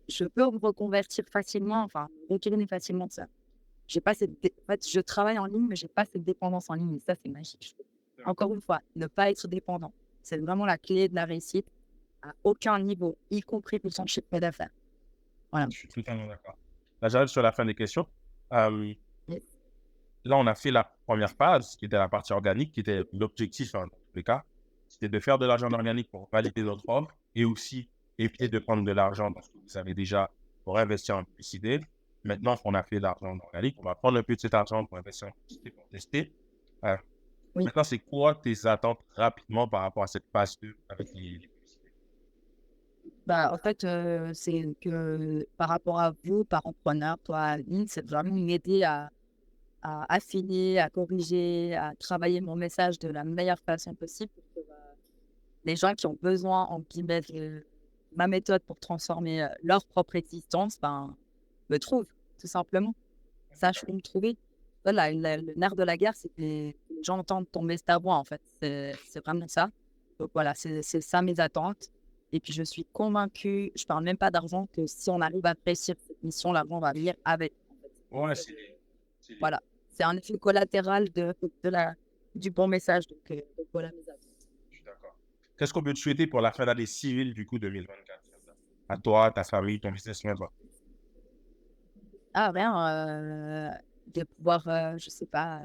S2: je peux me reconvertir facilement, retourner facilement de ça. En fait, je travaille en ligne, mais je n'ai pas cette dépendance en ligne. Et ça, c'est magique. Encore une fois, ne pas être dépendant. C'est vraiment la clé de la réussite à aucun niveau, y compris pour son chiffre d'affaires. Voilà.
S3: Je suis totalement d'accord. Là, j'arrive sur la fin des questions.
S2: Yes.
S3: Là, on a fait la première phase, qui était la partie organique, qui était l'objectif, dans tous les cas. C'était de faire de l'argent organique pour valider notre offre et aussi éviter de prendre de l'argent parce que vous avez déjà pour investir en publicité. Maintenant qu'on a fait l'argent organique, on va prendre un peu de cet argent pour investir en publicité, pour tester.
S2: Oui.
S3: Maintenant, c'est quoi tes attentes rapidement par rapport à cette phase 2 avec les publicités?
S2: En fait, c'est que par rapport à vous, parents-preneurs, toi, Aline, c'est vraiment m'aider à affiner, à corriger, à travailler mon message de la meilleure façon possible pour que les gens qui ont besoin, en guillemets, de ma méthode pour transformer leur propre existence, me trouvent, tout simplement. Sachent où me trouver. Voilà, le nerf de la guerre, c'est que les gens entendent tomber ta voix, en fait. C'est vraiment ça. Donc voilà, c'est ça mes attentes. Et puis je suis convaincue, je parle même pas d'argent, que si on arrive à réussir cette mission, l'argent va venir avec. En fait.
S3: Ouais,
S2: Voilà, c'est un effet collatéral du bon message. Donc voilà mes attentes.
S3: je suis d'accord. Qu'est-ce qu'on peut te souhaiter pour la fin d'année civile du coup 2024? À toi, ta famille, ton business, même toi.
S2: Ah, rien, de pouvoir, je sais pas.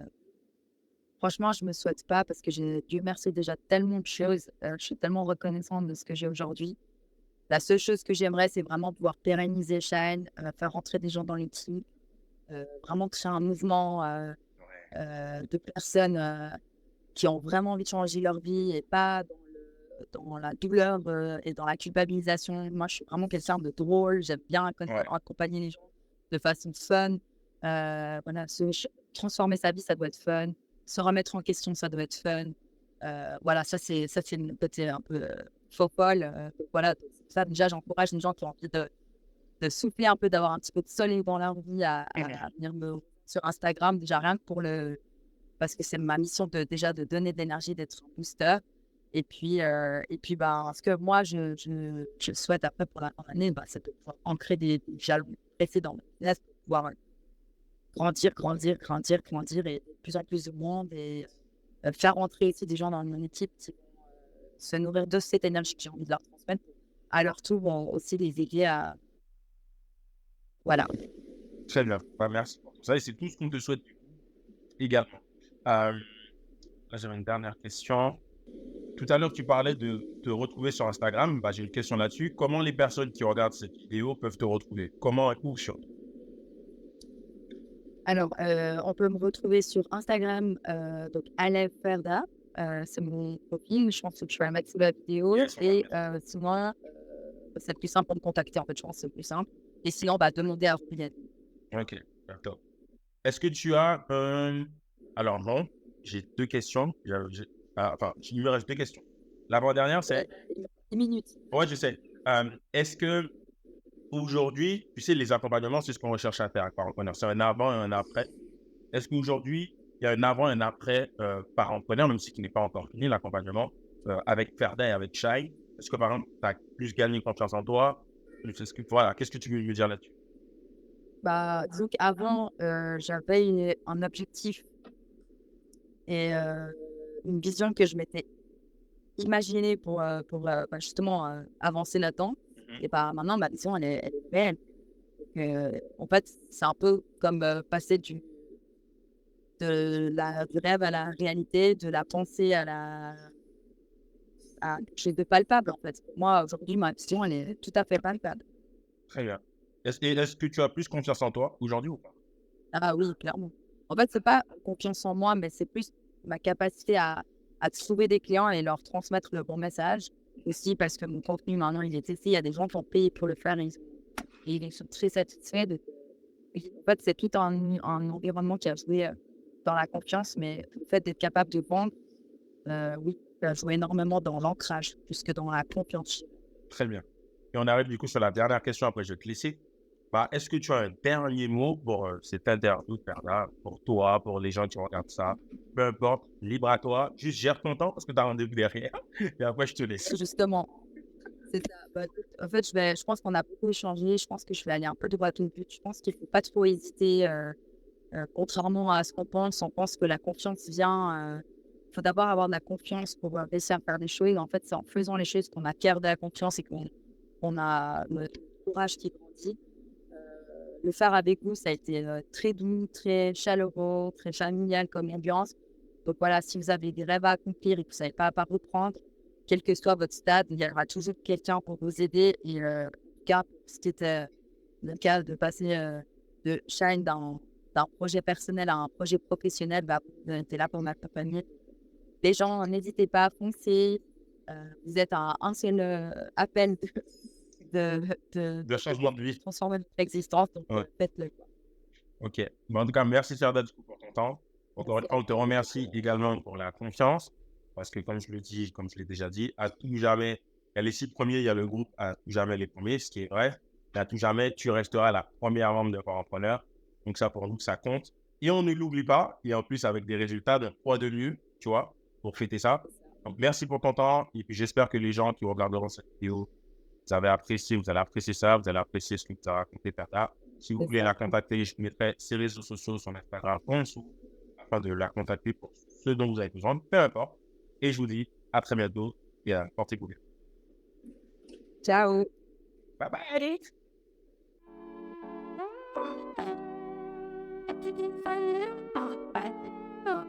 S2: Franchement, je me souhaite pas parce que j'ai, Dieu merci, déjà tellement de choses. Je suis tellement reconnaissante de ce que j'ai aujourd'hui. La seule chose que j'aimerais, c'est vraiment pouvoir pérenniser Shine, faire rentrer des gens dans l'équipe, vraiment créer un mouvement de personnes qui ont vraiment envie de changer leur vie et pas dans la douleur et dans la culpabilisation. Moi, je suis vraiment quelqu'un de drôle. J'aime bien accompagner les gens de façon fun. Voilà, transformer sa vie, ça doit être fun. Se remettre en question, ça doit être fun. Voilà, ça c'est le côté un peu faux folle. Voilà, ça déjà, j'encourage les gens qui ont envie de souffler un peu, d'avoir un petit peu de soleil dans leur vie à venir me sur Instagram, déjà rien que parce que c'est ma mission déjà de donner de l'énergie, d'être un booster. Et puis ce que moi, je souhaite après pour la fin d'année, c'est de pouvoir ancrer des jalons précédents dans le business pour pouvoir grandir et de plus en plus de monde et faire rentrer aussi des gens dans mon équipe qui vont se nourrir de cette énergie que j'ai envie de leur transmettre. À leur tour, vont aussi les aider à... Voilà.
S3: Très bien. Merci pour tout ça. Et c'est tout ce qu'on te souhaite également. Là, j'avais une dernière question. Tout à l'heure, tu parlais de te retrouver sur Instagram. J'ai une question là-dessus. Comment les personnes qui regardent cette vidéo peuvent te retrouver? Comment et où sur?
S2: Alors, on peut me retrouver sur Instagram, donc Alef Ferda. C'est mon profil. Je pense que je vais mettre sous la vidéo. Et sinon, c'est le plus simple pour me contacter. En fait, je pense que c'est le plus simple. Et sinon, demander à Juliette.
S3: Ok, d'accord. Est-ce que tu as Alors non, j'ai deux questions. Il me reste deux questions. L'avant-dernière, c'est...
S2: 10 minutes.
S3: Ouais, je sais. Est-ce que aujourd'hui, tu sais, les accompagnements, c'est ce qu'on recherche à faire par entrepreneur. C'est un avant et un après. Est-ce qu'aujourd'hui, il y a un avant et un après par entrepreneur, même si qui n'est pas encore fini, l'accompagnement avec Ferda et avec Shine? Est-ce que par exemple, tu as plus gagné confiance en toi? Voilà, qu'est-ce que tu veux me dire là-dessus?
S2: Disons qu'avant, j'avais un objectif et une vision que je m'étais imaginée pour justement avancer là-dedans. Et maintenant, ma vision, elle est réelle. Donc, en fait, c'est un peu comme passer du rêve à la réalité, de la pensée à quelque chose de palpable, en fait. Pour moi, aujourd'hui, ma vision, elle est tout à fait palpable.
S3: Très bien. Est-ce que tu as plus confiance en toi aujourd'hui ou pas?
S2: Ah oui, clairement. En fait, c'est pas confiance en moi, mais c'est plus ma capacité à trouver des clients et leur transmettre le bon message. Aussi parce que mon contenu, maintenant, il est testé. Il y a des gens qui ont payé pour le faire et ils sont très satisfaits. En fait, c'est tout un environnement qui a joué dans la confiance, mais le fait d'être capable de vendre, oui, ça a joué énormément dans l'ancrage, plus que dans la confiance.
S3: Très bien. Et on arrive du coup sur la dernière question, après je vais te laisser. Est-ce que tu as un dernier mot pour cette interview, Ferda, pour toi, pour les gens qui regardent ça? Peu importe, libre à toi. Juste gère ton temps parce que tu as rendez-vous derrière. Et après, je te laisse.
S2: Justement, c'est ça. En fait, je pense qu'on a beaucoup échangé. Je pense que je vais aller un peu droit au but. Je pense qu'il ne faut pas trop hésiter. Contrairement à ce qu'on pense, on pense que la confiance vient faut d'abord avoir de la confiance pour réussir à faire des choses. En fait, c'est en faisant les choses qu'on acquiert de la confiance et qu'on a le courage qui grandit. Le faire avec vous, ça a été très doux, très chaleureux, très familial comme ambiance. Donc voilà, si vous avez des rêves à accomplir et que vous ne savez pas par où prendre, quel que soit votre stade, il y aura toujours quelqu'un pour vous aider. Et en tout cas, c'était le cas de passer de Shine d'un projet personnel à un projet professionnel, vous êtes là pour m'accompagner. Les gens, n'hésitez pas à foncer. Vous êtes à un seul appel
S3: De changement de vie.
S2: transformer votre existence. Donc,
S3: Ouais.
S2: faites-le.
S3: Ok. En tout cas, merci Serda du coup pour ton temps. Encore une fois, on te remercie également pour la confiance. Parce que comme je l'ai déjà dit, à tout jamais, il y a les 6 premiers, il y a le groupe, à tout jamais les premiers, ce qui est vrai. Et à tout jamais, tu resteras la première membre de Corempreneur. Donc ça, pour nous, ça compte. Et on ne l'oublie pas. Et en plus, avec des résultats de 3 de mieux, tu vois, pour fêter ça. Donc merci pour ton temps. Et puis j'espère que les gens qui regarderont cette vidéo, vous allez apprécier ça, vous allez apprécier ce que tu as raconté, Tata. Si vous voulez la contacter, je mettrai ses réseaux sociaux, son Instagram en dessous, afin de la contacter pour ce dont vous avez besoin, peu importe. Et je vous dis à très bientôt et portez-vous bien.
S2: Ciao.
S3: Bye bye.
S4: Oh,